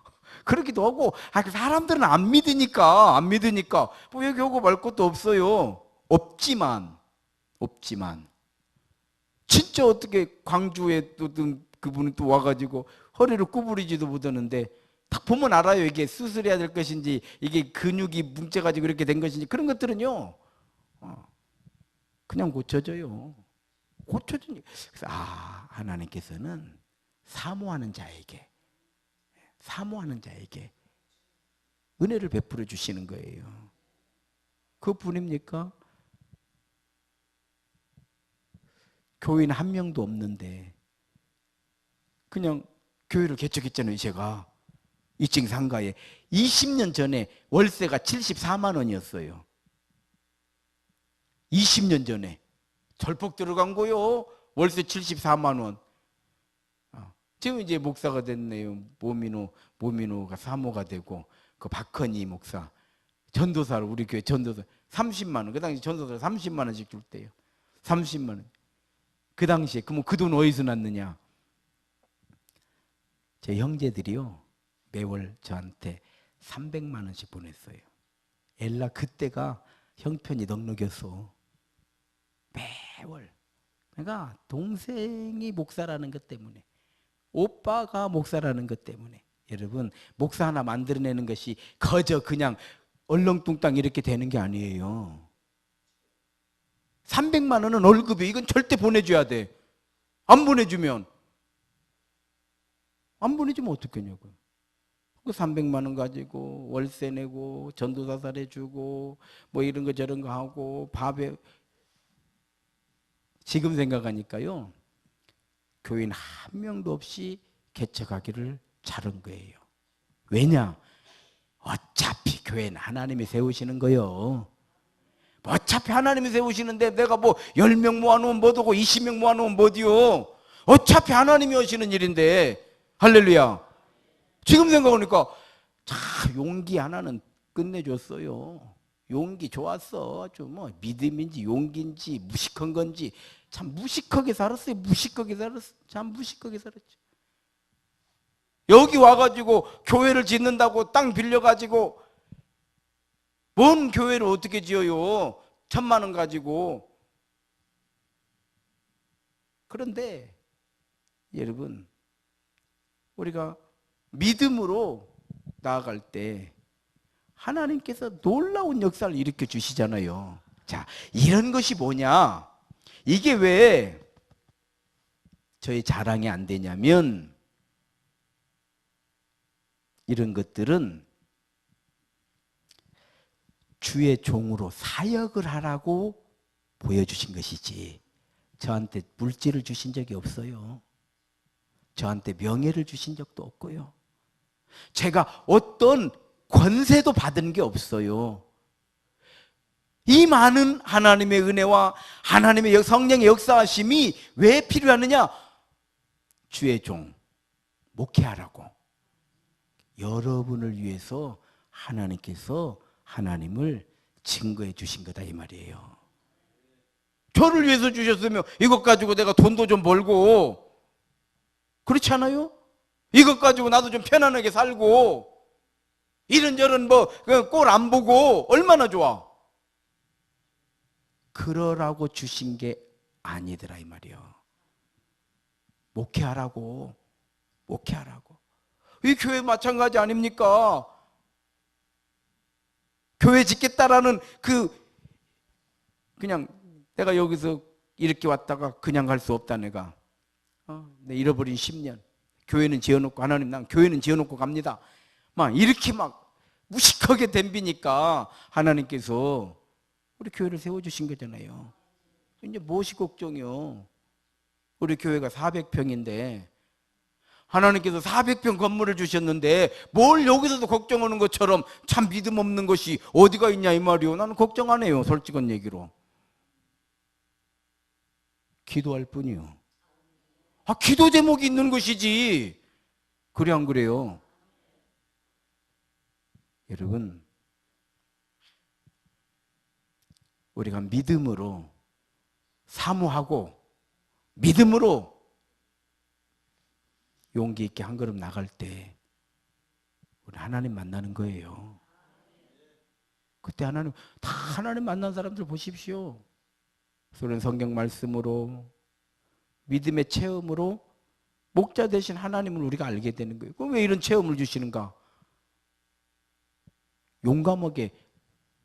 그러기도 하고, 사람들은 안 믿으니까. 여기 오고 말 것도 없어요. 없지만 진짜 어떻게 광주에 또 그분이 또 와가지고 허리를 구부리지도 못하는데 딱 보면 알아요. 이게 수술해야 될 것인지, 이게 근육이 뭉쳐가지고 이렇게 된 것인지. 그런 것들은요, 그냥 고쳐져요. 고쳐지니. 그래서 하나님께서는 사모하는 자에게 은혜를 베풀어 주시는 거예요. 그뿐입니까? 교인 한 명도 없는데 그냥 교회를 개척했잖아요. 제가 2층 상가에 20년 전에 월세가 74만 원이었어요. 20년 전에 절폭 들어간 거요. 월세 74만 원. 지금 이제 목사가 됐네요. 모미노가 사모가 되고, 그 박헌희 목사 전도사를, 우리 교회 전도사 30만 원. 그 당시 전도사 30만 원씩 줄 때요. 30만 원. 그 당시에 그럼 그 돈 어디서 났느냐? 제 형제들이요, 매월 저한테 300만 원씩 보냈어요. 엘라 그때가 형편이 넉넉했어. 매월. 그러니까 동생이 목사라는 것 때문에, 오빠가 목사라는 것 때문에. 여러분, 목사 하나 만들어내는 것이 거저 그냥 얼렁뚱땅 이렇게 되는 게 아니에요. 300만 원은 월급이, 이건 절대 보내줘야 돼. 안 보내주면 어떡하냐고요. 그 300만 원 가지고 월세 내고 전도사 살해주고 뭐 이런 거 저런 거 하고 밥에. 지금 생각하니까요, 교인 한 명도 없이 개척하기를 잘한 거예요. 왜냐? 어차피 교회는 하나님이 세우시는 거요. 어차피 하나님이 세우시는데 내가 10명 모아놓으면 뭐하고 20명 모아놓으면 뭐디요. 어차피 하나님이 하시는 일인데 할렐루야. 지금 생각하니까 참 용기 하나는 끝내줬어요. 용기 좋았어. 아주 뭐 믿음인지 용기인지 무식한 건지 참 무식하게 살았어요. 무식하게 살았어. 참 무식하게 살았죠. 여기 와가지고 교회를 짓는다고 땅 빌려가지고 뭔 교회를 어떻게 지어요? 1,000만 원 가지고. 그런데 여러분, 우리가 믿음으로 나아갈 때 하나님께서 놀라운 역사를 일으켜 주시잖아요. 자, 이런 것이 뭐냐? 이게 왜 저의 자랑이 안 되냐면, 이런 것들은 주의 종으로 사역을 하라고 보여주신 것이지, 저한테 물질을 주신 적이 없어요. 저한테 명예를 주신 적도 없고요. 제가 어떤 권세도 받은 게 없어요. 이 많은 하나님의 은혜와 하나님의 성령의 역사하심이 왜 필요하느냐? 주의 종, 목회하라고. 여러분을 위해서 하나님께서 하나님을 증거해 주신 거다 이 말이에요. 저를 위해서 주셨으면 이것 가지고 내가 돈도 좀 벌고, 그렇지 않아요? 이것 가지고 나도 좀 편안하게 살고, 이런저런 뭐 꼴 안 보고 얼마나 좋아. 그러라고 주신 게 아니더라 이 말이요. 목회하라고. 목회하라고. 이 교회 마찬가지 아닙니까? 교회 짓겠다라는 그냥 내가 여기서 이렇게 왔다가 그냥 갈 수 없다. 내가 내 잃어버린 10년 교회는 지어놓고, 하나님 난 교회는 지어놓고 갑니다. 막 이렇게 막 무식하게 덤비니까 하나님께서 우리 교회를 세워주신 거잖아요. 이제 무엇이 걱정이요? 우리 교회가 400평인데 하나님께서 400평 건물을 주셨는데 뭘 여기서도 걱정하는 것처럼 참 믿음 없는 것이 어디가 있냐 이 말이요. 나는 걱정 안 해요. 솔직한 얘기로. 기도할 뿐이요. 기도 제목이 있는 것이지. 그래 안 그래요? 여러분, 우리가 믿음으로 사모하고 믿음으로 용기 있게 한 걸음 나갈 때 우리 하나님 만나는 거예요. 그때 다 하나님 만난 사람들 보십시오. 그런 성경 말씀으로 믿음의 체험으로 목자 되신 하나님을 우리가 알게 되는 거예요. 그럼 왜 이런 체험을 주시는가? 용감하게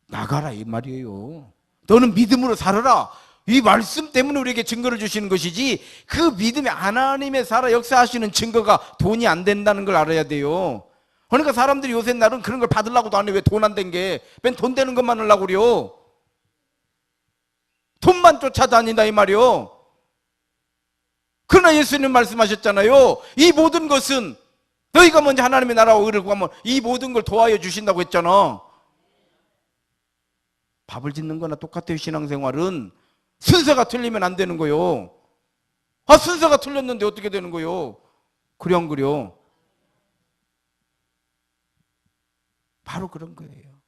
나가라 이 말이에요. 너는 믿음으로 살아라. 이 말씀 때문에 우리에게 증거를 주시는 것이지, 그 믿음이 하나님의 살아 역사하시는 증거가 돈이 안 된다는 걸 알아야 돼요. 그러니까 사람들이 요새 날은 그런 걸 받으려고도 안 해. 왜 돈 안 된 게? 맨 돈 되는 것만 하려고 그래요. 돈만 쫓아다닌다 이 말이요. 그러나 예수님 말씀하셨잖아요. 이 모든 것은 너희가 먼저 하나님의 나라와 의를 구하면 이 모든 걸 도와여 주신다고 했잖아. 밥을 짓는 거나 똑같아요. 신앙생활은 순서가 틀리면 안 되는 거요. 순서가 틀렸는데 어떻게 되는 거요? 그래 안 그래요? 바로 그런 거예요.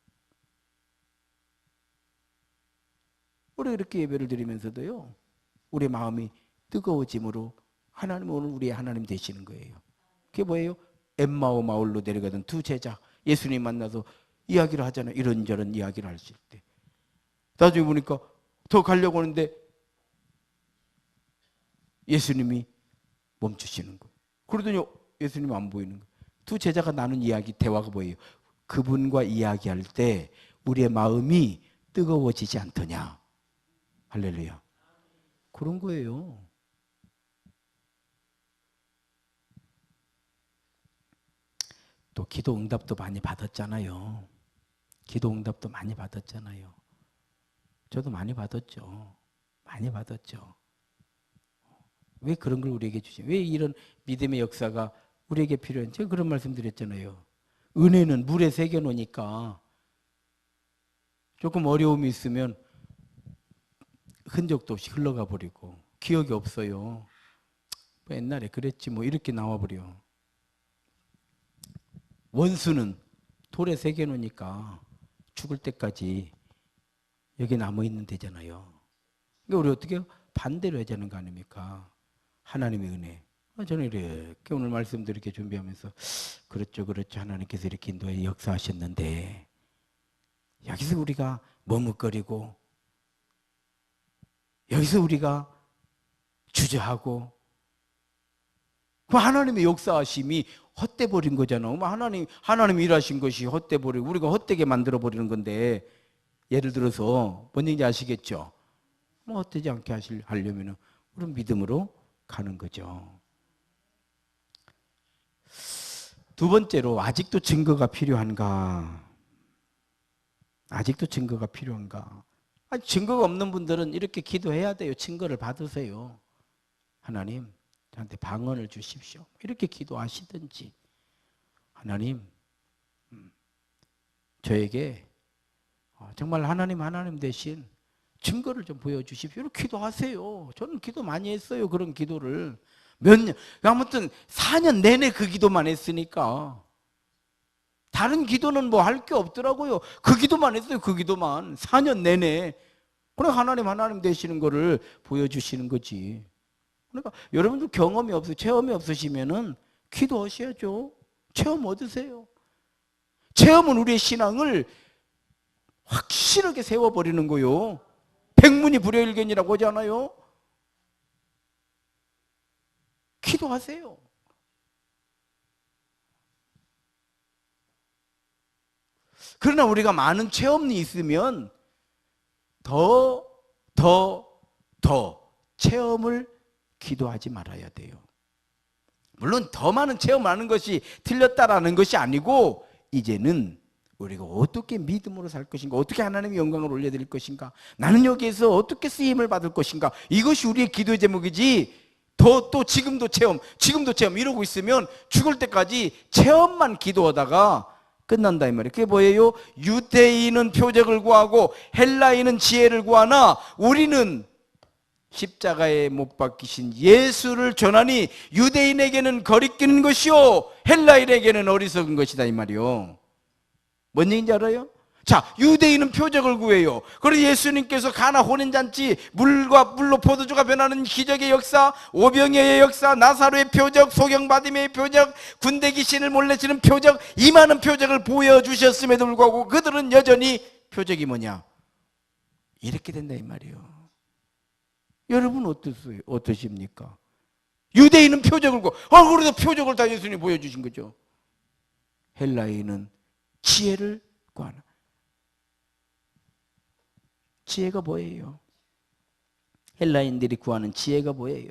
우리 이렇게 예배를 드리면서도요, 우리 마음이 뜨거워짐으로 하나님은 오늘 우리의 하나님 되시는 거예요. 그게 뭐예요? 엠마오 마을로 내려가던 두 제자, 예수님 만나서 이야기를 하잖아요. 이런저런 이야기를 하실 때 나중에 보니까 더 가려고 하는데 예수님이 멈추시는 거예요. 그러더니 예수님이 안 보이는 거예요. 두 제자가 나눈 이야기, 대화가 뭐예요? 그분과 이야기할 때 우리의 마음이 뜨거워지지 않더냐. 할렐루야. 그런 거예요. 또 기도 응답도 많이 받았잖아요. 기도 응답도 많이 받았잖아요. 저도 많이 받았죠. 많이 받았죠. 왜 그런 걸 우리에게 주시? 왜 이런 믿음의 역사가 우리에게 필요한지 제가 그런 말씀 드렸잖아요. 은혜는 물에 새겨 놓으니까 조금 어려움이 있으면 흔적도 없이 흘러가 버리고 기억이 없어요. 뭐 옛날에 그랬지 뭐 이렇게 나와 버려. 원수는 돌에 새겨 놓으니까 죽을 때까지 여기 남아 있는 데잖아요. 그러니까 우리 어떻게 해요? 반대로 해야 되는 거 아닙니까? 하나님의 은혜. 저는 이렇게 오늘 말씀도 이렇게 준비하면서 그렇죠, 그렇죠. 하나님께서 이렇게 인도에 역사하셨는데 여기서 우리가 머뭇거리고 여기서 우리가 주저하고 그 하나님의 역사하심이 헛돼 버린 거잖아. 하나님이 일하신 것이 헛돼 버리고 우리가 헛되게 만들어 버리는 건데 예를 들어서 뭔 얘기인지 아시겠죠? 뭐 헛되지 않게 하려면 우리는 믿음으로 가는 거죠. 두 번째로 아직도 증거가 필요한가? 아직도 증거가 필요한가? 아니, 증거가 없는 분들은 이렇게 기도해야 돼요. 증거를 받으세요. 하나님, 저한테 방언을 주십시오. 이렇게 기도하시든지. 하나님, 저에게 정말 하나님 대신 증거를 좀 보여주십시오. 이렇게 기도하세요. 저는 기도 많이 했어요. 그런 기도를. 몇 년, 아무튼 4년 내내 그 기도만 했으니까. 다른 기도는 뭐 할 게 없더라고요. 그 기도만 했어요. 그 기도만. 4년 내내. 그래 하나님 되시는 거를 보여주시는 거지. 그러니까 여러분들 경험이 없으 체험이 없으시면은 기도하셔야죠. 체험 얻으세요. 체험은 우리의 신앙을 확실하게 세워버리는 거요. 백문이 불여일견이라고 하잖아요. 기도하세요. 그러나 우리가 많은 체험이 있으면 더 체험을 기도하지 말아야 돼요. 물론 더 많은 체험하는 것이 틀렸다라는 것이 아니고 이제는 우리가 어떻게 믿음으로 살 것인가, 어떻게 하나님의 영광을 올려드릴 것인가, 나는 여기에서 어떻게 쓰임을 받을 것인가, 이것이 우리의 기도의 제목이지. 또 지금도 체험 이러고 있으면 죽을 때까지 체험만 기도하다가 끝난다 이 말이에요. 그게 뭐예요? 유대인은 표적을 구하고 헬라인은 지혜를 구하나 우리는 십자가에 못 박히신 예수를 전하니 유대인에게는 거리끼는 것이요 헬라인에게는 어리석은 것이다 이 말이요. 뭔 얘기인지 알아요? 자, 유대인은 표적을 구해요. 그리고 예수님께서 가나 혼인잔치 물로 포도주가 변하는 기적의 역사, 오병이어의 역사, 나사로의 표적, 소경바디메의 표적, 군대 귀신을 몰래치는 표적, 이 많은 표적을 보여주셨음에도 불구하고 그들은 여전히 표적이 뭐냐? 이렇게 된다 이 말이에요. 여러분 어떠십니까? 유대인은 표적을 구하고 그래도 표적을 다 예수님이 보여주신 거죠. 헬라인은 지혜를 구하나. 지혜가 뭐예요? 헬라인들이 구하는 지혜가 뭐예요?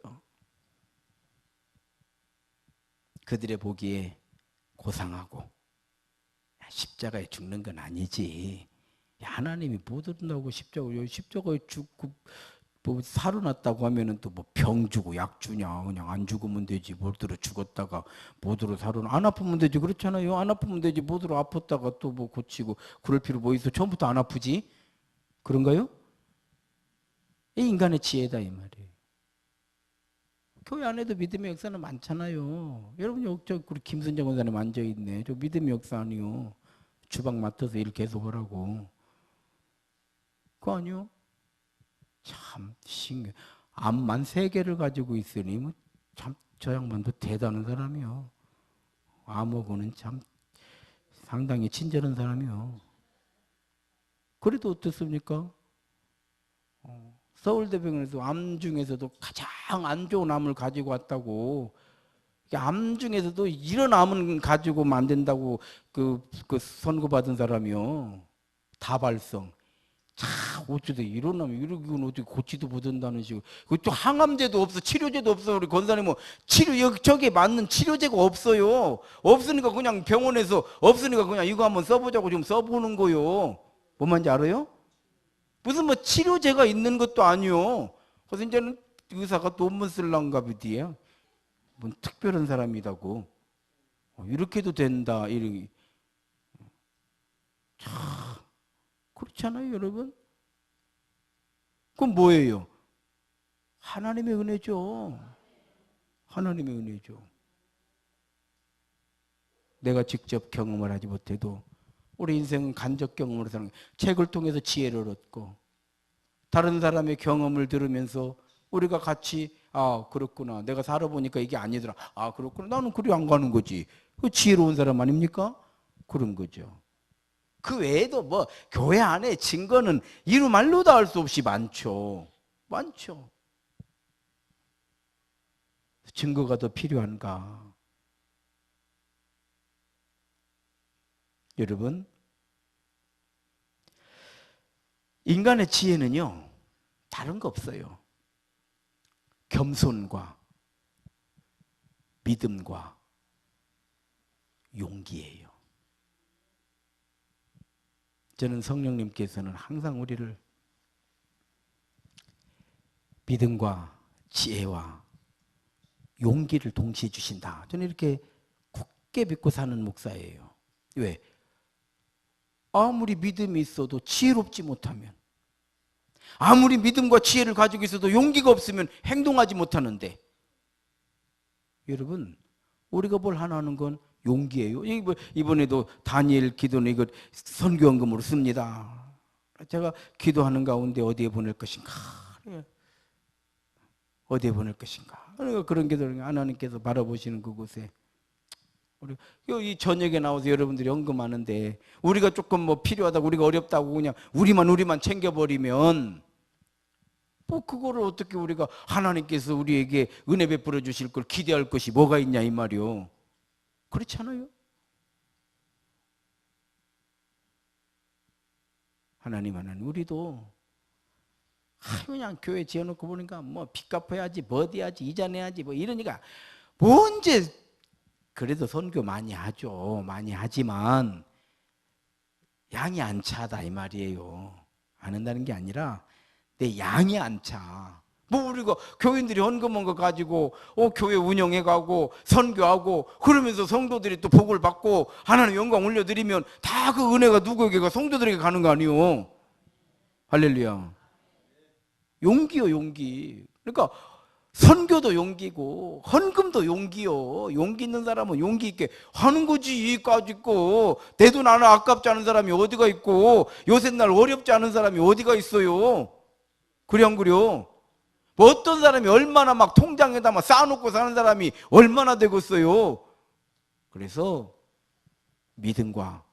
그들의 보기에 고상하고 십자가에 죽는 건 아니지. 하나님이 못 얻는다고 십자가에 죽고 뭐 살아났다고 하면은 또 뭐 병 주고 약 주냐? 그냥 안 죽으면 되지. 못으로 죽었다가 못으로 살아나. 안 아프면 되지. 그렇잖아요. 안 아프면 되지. 못으로 아팠다가 또 뭐 고치고 그럴 필요 뭐 있어? 처음부터 안 아프지? 그런가요? 이 인간의 지혜다 이 말이에요. 교회 안에도 믿음의 역사는 많잖아요. 여러분 저 우리 김순정 원사님 앉아 있네. 저 믿음의 역사 아니요. 주방 맡아서 일 계속 하라고. 그거 아니요? 참 신기해. 암만 3개를 가지고 있으니 뭐 참 저 양반도 대단한 사람이요. 암하고는 참 상당히 친절한 사람이요. 그래도 어떻습니까? 서울대병원에서 암 중에서도 가장 안 좋은 암을 가지고 왔다고. 암 중에서도 이런 암은 가지고 만든다고 그 선고받은 사람이요. 다발성. 어쩌다 이런 암이 이건 어떻게 고치도 못한다는 식으로. 그것도 항암제도 없어, 치료제도 없어. 우리 권사님 뭐 저기에 맞는 치료제가 없어요. 없으니까 그냥 병원에서 없으니까 그냥 이거 한번 써보자고 좀 써보는 거요. 뭔 말인지 알아요? 무슨 뭐 치료제가 있는 것도 아니요. 그래서 이제는 의사가 논문 쓸란가 보디야. 뭔 특별한 사람이라고. 이렇게도 된다. 이렇게. 참 그렇지 않아요, 여러분? 그건 뭐예요? 하나님의 은혜죠. 하나님의 은혜죠. 내가 직접 경험을 하지 못해도 우리 인생은 간접 경험으로 사는 거예요. 책을 통해서 지혜를 얻고 다른 사람의 경험을 들으면서 우리가 같이 아 그렇구나 내가 살아보니까 이게 아니더라 아 그렇구나 나는 그리 안 가는 거지 그 지혜로운 사람 아닙니까? 그런 거죠. 그 외에도 뭐 교회 안에 증거는 이루 말로도 할 수 없이 많죠. 많죠. 증거가 더 필요한가? 여러분 인간의 지혜는요 다른 거 없어요. 겸손과 믿음과 용기예요. 저는 성령님께서는 항상 우리를 믿음과 지혜와 용기를 동시에 주신다. 저는 이렇게 굳게 믿고 사는 목사예요. 왜? 아무리 믿음이 있어도 지혜롭지 못하면 아무리 믿음과 지혜를 가지고 있어도 용기가 없으면 행동하지 못하는데 여러분 우리가 뭘 하나 하는 건 용기예요. 이번에도 다니엘 기도는 이거 선교헌금으로 씁니다. 제가 기도하는 가운데 어디에 보낼 것인가? 어디에 보낼 것인가? 그런 기도를 하나님께서 바라보시는 그곳에 우리 이 저녁에 나와서 여러분들이 헌금하는데 우리가 조금 뭐 필요하다고 우리가 어렵다고 그냥 우리만 챙겨버리면 뭐 그거를 어떻게 우리가 하나님께서 우리에게 은혜 베풀어 주실 걸 기대할 것이 뭐가 있냐 이 말이요. 그렇잖아요. 하나님 우리도 그냥 교회 지어놓고 보니까 뭐 빚 갚아야지 뭐 어디야지 이자 내야지 뭐 이러니까 뭐 언제 그래도 선교 많이 하죠. 많이 하지만 양이 안 차다 이 말이에요. 안 한다는 게 아니라 내 양이 안 차. 뭐 우리가 교인들이 헌금한 거 가지고 교회 운영해가고 선교하고 그러면서 성도들이 또 복을 받고 하나님 영광 올려드리면 다 그 은혜가 누구에게 가? 성도들에게 가는 거 아니에요. 할렐루야. 용기요 용기. 그러니까 선교도 용기고 헌금도 용기요. 용기 있는 사람은 용기 있게 하는 거지. 이까지 있고 내 돈 하나 아깝지 않은 사람이 어디가 있고 요새날 어렵지 않은 사람이 어디가 있어요. 그래 안 그래요? 뭐 어떤 사람이 얼마나 막 통장에다 막 쌓아놓고 사는 사람이 얼마나 되겠어요. 그래서 믿음과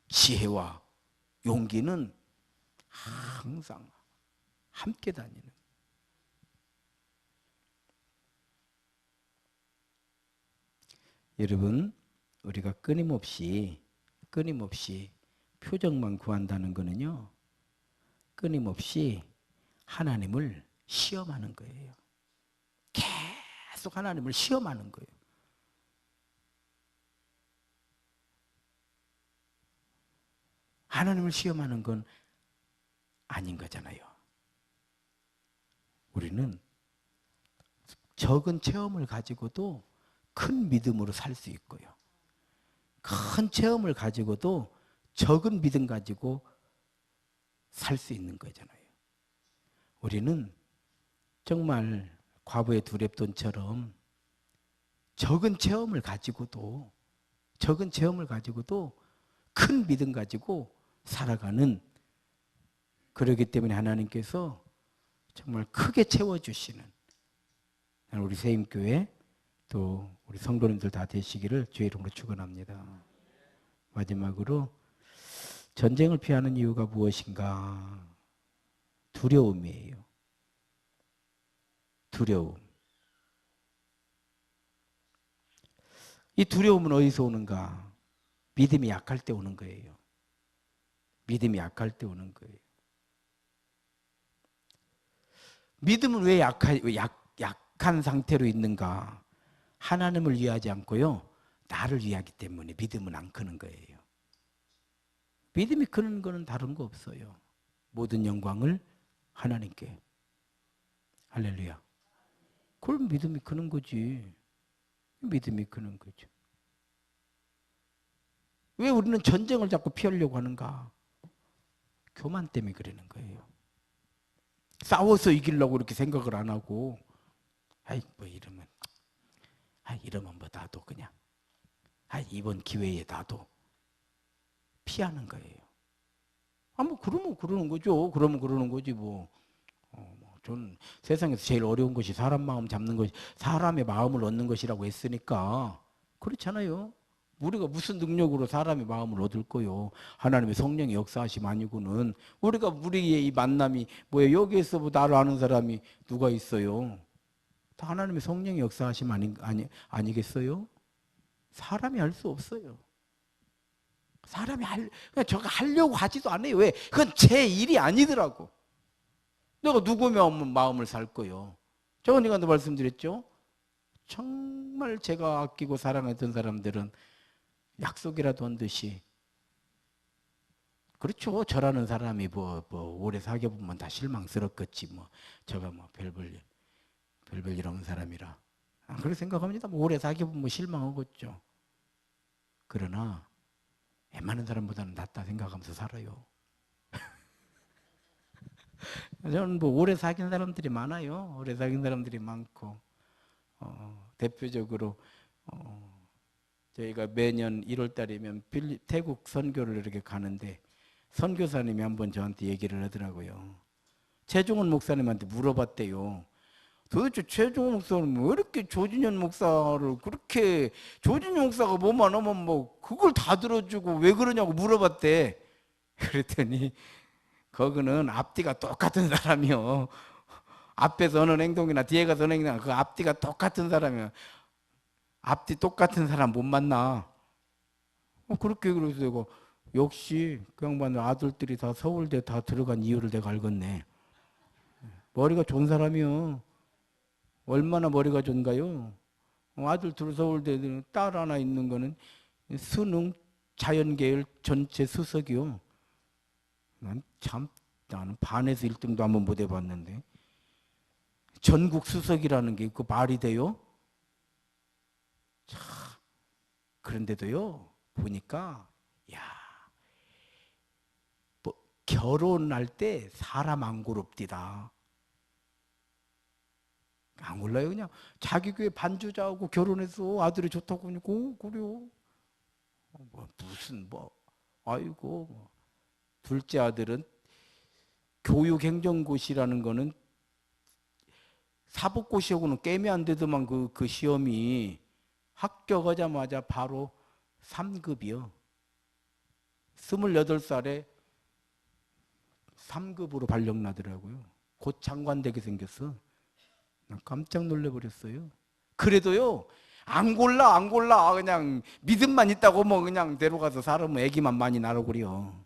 지혜와 용기는 항상 함께 다니는. 여러분 우리가 끊임없이 표적만 구한다는 거는요 끊임없이 하나님을 시험하는 거예요. 계속 하나님을 시험하는 거예요. 하나님을 시험하는 건 아닌 거잖아요. 우리는 적은 체험을 가지고도 큰 믿음으로 살 수 있고요. 큰 체험을 가지고도 적은 믿음 가지고 살 수 있는 거잖아요. 우리는 정말 과부의 두 렙돈처럼 적은 체험을 가지고도 큰 믿음 가지고 살아가는, 그러기 때문에 하나님께서 정말 크게 채워주시는 우리 세임교회 또 우리 성도님들 다 되시기를 주의 이름으로 축원합니다. 마지막으로 전쟁을 피하는 이유가 무엇인가? 두려움이에요. 두려움. 이 두려움은 어디서 오는가? 믿음이 약할 때 오는 거예요. 믿음이 약할 때 오는 거예요. 믿음은 왜 약한 상태로 있는가? 하나님을 위하지 않고요, 나를 위하기 때문에 믿음은 안 크는 거예요. 믿음이 크는 거는 다른 거 없어요. 모든 영광을 하나님께. 할렐루야. 그럼 믿음이 크는 거지. 믿음이 크는 거죠. 왜 우리는 전쟁을 자꾸 피하려고 하는가? 교만 때문에 그러는 거예요. 싸워서 이기려고 이렇게 생각을 안 하고, 이러면 뭐 나도 그냥 이번 기회에 나도 피하는 거예요. 뭐 그러면 그러는 거죠. 그러면 그러는 거지 뭐. 저는 세상에서 제일 어려운 것이 사람 마음 잡는 것이, 사람의 마음을 얻는 것이라고 했으니까. 그렇잖아요. 우리가 무슨 능력으로 사람의 마음을 얻을 거요? 하나님의 성령의 역사하심 아니고는. 우리의 이 만남이 뭐예요? 여기에서 뭐 나를 아는 사람이 누가 있어요? 다 하나님의 성령의 역사하심 아니겠어요? 사람이 할 수 없어요. 그냥 저가 하려고 하지도 않아요. 왜? 그건 제 일이 아니더라고. 내가 누구면 마음을 살 거요. 제가 언니한테 말씀드렸죠? 정말 제가 아끼고 사랑했던 사람들은 약속이라도 한 듯이. 그렇죠. 저라는 사람이 오래 사귀어보면 다 실망스럽겠지. 저가 별별 일 없는 사람이라. 그렇게 생각합니다. 오래 사귀어보면 실망하겠죠. 그러나 웬만한 사람보다는 낫다 생각하면서 살아요. 저는 오래 사귄 사람들이 많아요. 오래 사귄 사람들이 많고, 대표적으로, 저희가 매년 1월 달이면 태국 선교를 이렇게 가는데, 선교사님이 한번 저한테 얘기를 하더라고요. 최종원 목사님한테 물어봤대요. 도대체 최종원 목사는 왜 이렇게 조진현 목사를 그렇게, 조진현 목사가 뭐만 하면 그걸 다 들어주고 왜 그러냐고 물어봤대. 그랬더니, 거기는 앞뒤가 똑같은 사람이요. 앞에서 하는 행동이나 뒤에 가서 하는 행동이나 그 앞뒤가 똑같은 사람이요. 앞뒤 똑같은 사람 못 만나. 그렇게 그래서 내가 역시 그 양반 아들들이 다 서울대 다 들어간 이유를 내가 알겠네. 머리가 좋은 사람이요. 얼마나 머리가 좋은가요? 아들 둘 서울대, 딸 하나 있는 거는 수능 자연계열 전체 수석이요. 나는 반에서 1등도 한번 못 해봤는데 전국 수석이라는 게 그 말이 돼요? 참, 그런데도요 보니까 결혼할 때 사람 안 고롭디다. 안 골라요. 그냥 자기 교회 반주자하고 결혼해서 아들이 좋다고 하니까 그래요. 아이고. 둘째 아들은 교육행정고시라는 거는 사법고시하고는 게임이 안 되더만 그 시험이 합격하자마자 바로 3급이요. 28살에 3급으로 발령나더라고요. 곧 장관 되게 생겼어. 난 깜짝 놀래버렸어요. 그래도요, 안 골라. 그냥 믿음만 있다고 그냥 데려가서 살으면 애기만 많이 나라고 그래요.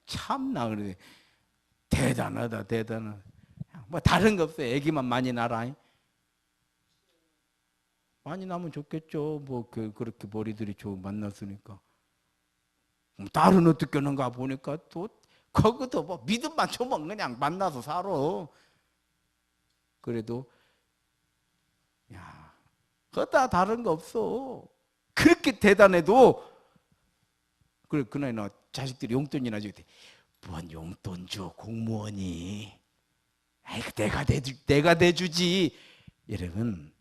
참나, 그래. 대단하다. 다른 거 없어요. 애기만 많이 낳아라. 많이 나면 좋겠죠. 그렇게 머리들이 좋은 만났으니까. 딸은 어떻게 하는가 보니까 또, 거기도 믿음만 주면 그냥 만나서 살아. 그래도, 그거 다른 거 없어. 그렇게 대단해도, 그날 자식들이 용돈이나 주게 돼. 뭔 용돈 줘, 공무원이. 내가 대주지. 이러면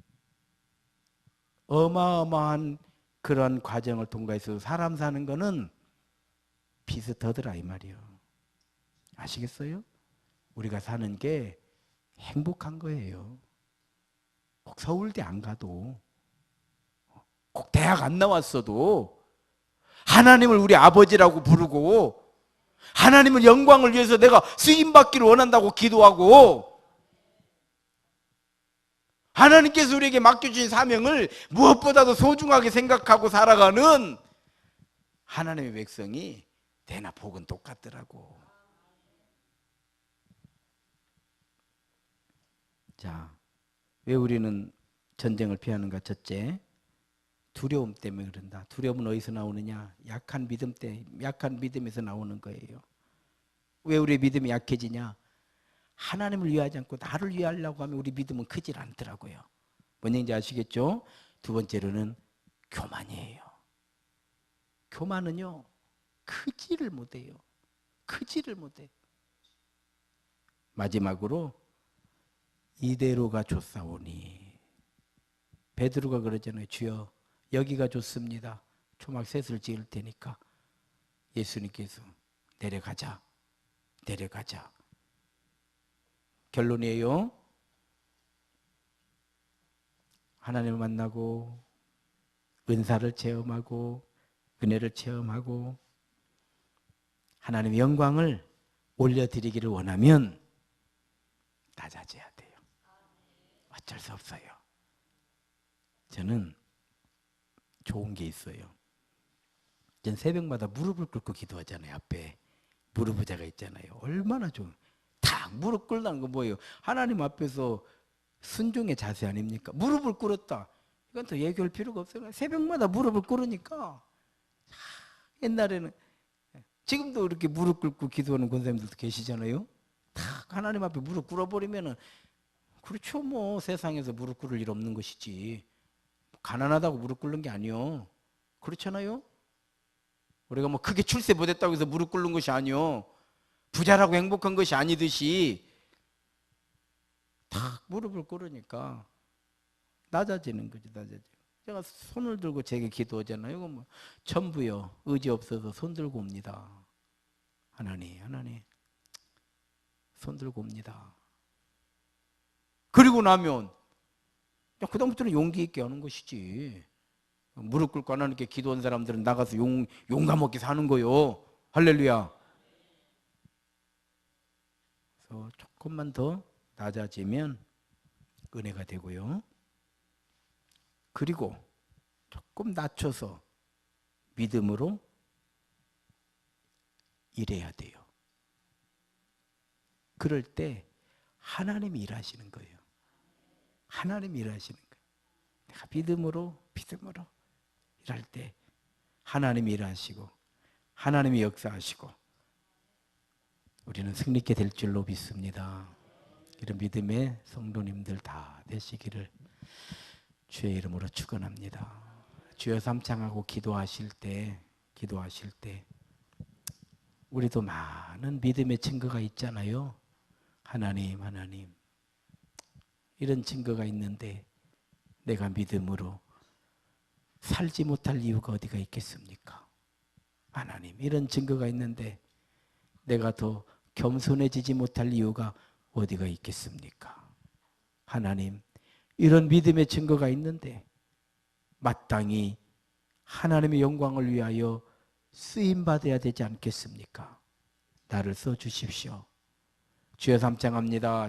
어마어마한 그런 과정을 통과해서 사람 사는 거는 비슷하더라 이 말이요. 아시겠어요? 우리가 사는 게 행복한 거예요. 꼭 서울대 안 가도, 꼭 대학 안 나왔어도 하나님을 우리 아버지라고 부르고 하나님의 영광을 위해서 내가 쓰임받기를 원한다고 기도하고 하나님께서 우리에게 맡겨주신 사명을 무엇보다도 소중하게 생각하고 살아가는 하나님의 백성이 대나 복은 똑같더라고. 자, 왜 우리는 전쟁을 피하는가? 첫째, 두려움 때문에 그런다. 두려움은 어디서 나오느냐? 약한 믿음에서 나오는 거예요. 왜 우리의 믿음이 약해지냐? 하나님을 위하지 않고 나를 위하려고 하면 우리 믿음은 크질 않더라고요. 뭔 얘기인지 아시겠죠? 두 번째로는 교만이에요. 교만은요, 크지를 못해요. 마지막으로 이대로가 좋사오니, 베드로가 그러잖아요. 주여 여기가 좋습니다. 초막 셋을 지을 테니까 예수님께서 내려가자. 내려가자. 결론이에요. 하나님을 만나고 은사를 체험하고 은혜를 체험하고 하나님의 영광을 올려드리기를 원하면 낮아져야 돼요. 어쩔 수 없어요. 저는 좋은 게 있어요. 전 새벽마다 무릎을 꿇고 기도하잖아요. 앞에 무릎 의자가 있잖아요. 얼마나 좀 탁 무릎 꿇는 거 뭐예요? 하나님 앞에서 순종의 자세 아닙니까? 무릎을 꿇었다. 이건 더 얘기할 필요가 없어요. 새벽마다 무릎을 꿇으니까. 옛날에는 지금도 이렇게 무릎 꿇고 기도하는 권사님들도 계시잖아요. 탁 하나님 앞에 무릎 꿇어버리면은 그렇죠. 뭐 세상에서 무릎 꿇을 일 없는 것이지. 가난하다고 무릎 꿇는 게 아니요. 그렇잖아요. 우리가 뭐 크게 출세 못했다고 해서 무릎 꿇는 것이 아니요. 부자라고 행복한 것이 아니듯이 탁 무릎을 꿇으니까 낮아지는 거지. 낮아지고. 제가 손을 들고 제게 기도하잖아요. 이거 뭐 전부요. 의지 없어서 손 들고 옵니다. 하나님 손 들고 옵니다. 그리고 나면 그다음부터는 용기 있게 하는 것이지. 무릎 꿇고 하나님께 기도한 사람들은 나가서 용감 없게 사는 거요. 할렐루야. 그래서 조금만 더 낮아지면 은혜가 되고요. 그리고 조금 낮춰서 믿음으로 일해야 돼요. 그럴 때 하나님이 일하시는 거예요. 하나님이 일하시는 거예요. 내가 믿음으로 일할 때 하나님이 일하시고 하나님이 역사하시고 우리는 승리 있게 될 줄로 믿습니다. 이런 믿음의 성도님들 다 되시기를 주의 이름으로 축원합니다. 주여 삼창하고 기도하실 때 우리도 많은 믿음의 증거가 있잖아요. 하나님 이런 증거가 있는데 내가 믿음으로 살지 못할 이유가 어디가 있겠습니까? 하나님 이런 증거가 있는데 내가 더 겸손해지지 못할 이유가 어디가 있겠습니까? 하나님 이런 믿음의 증거가 있는데 마땅히 하나님의 영광을 위하여 쓰임받아야 되지 않겠습니까? 나를 써주십시오. 주여 삼창합니다.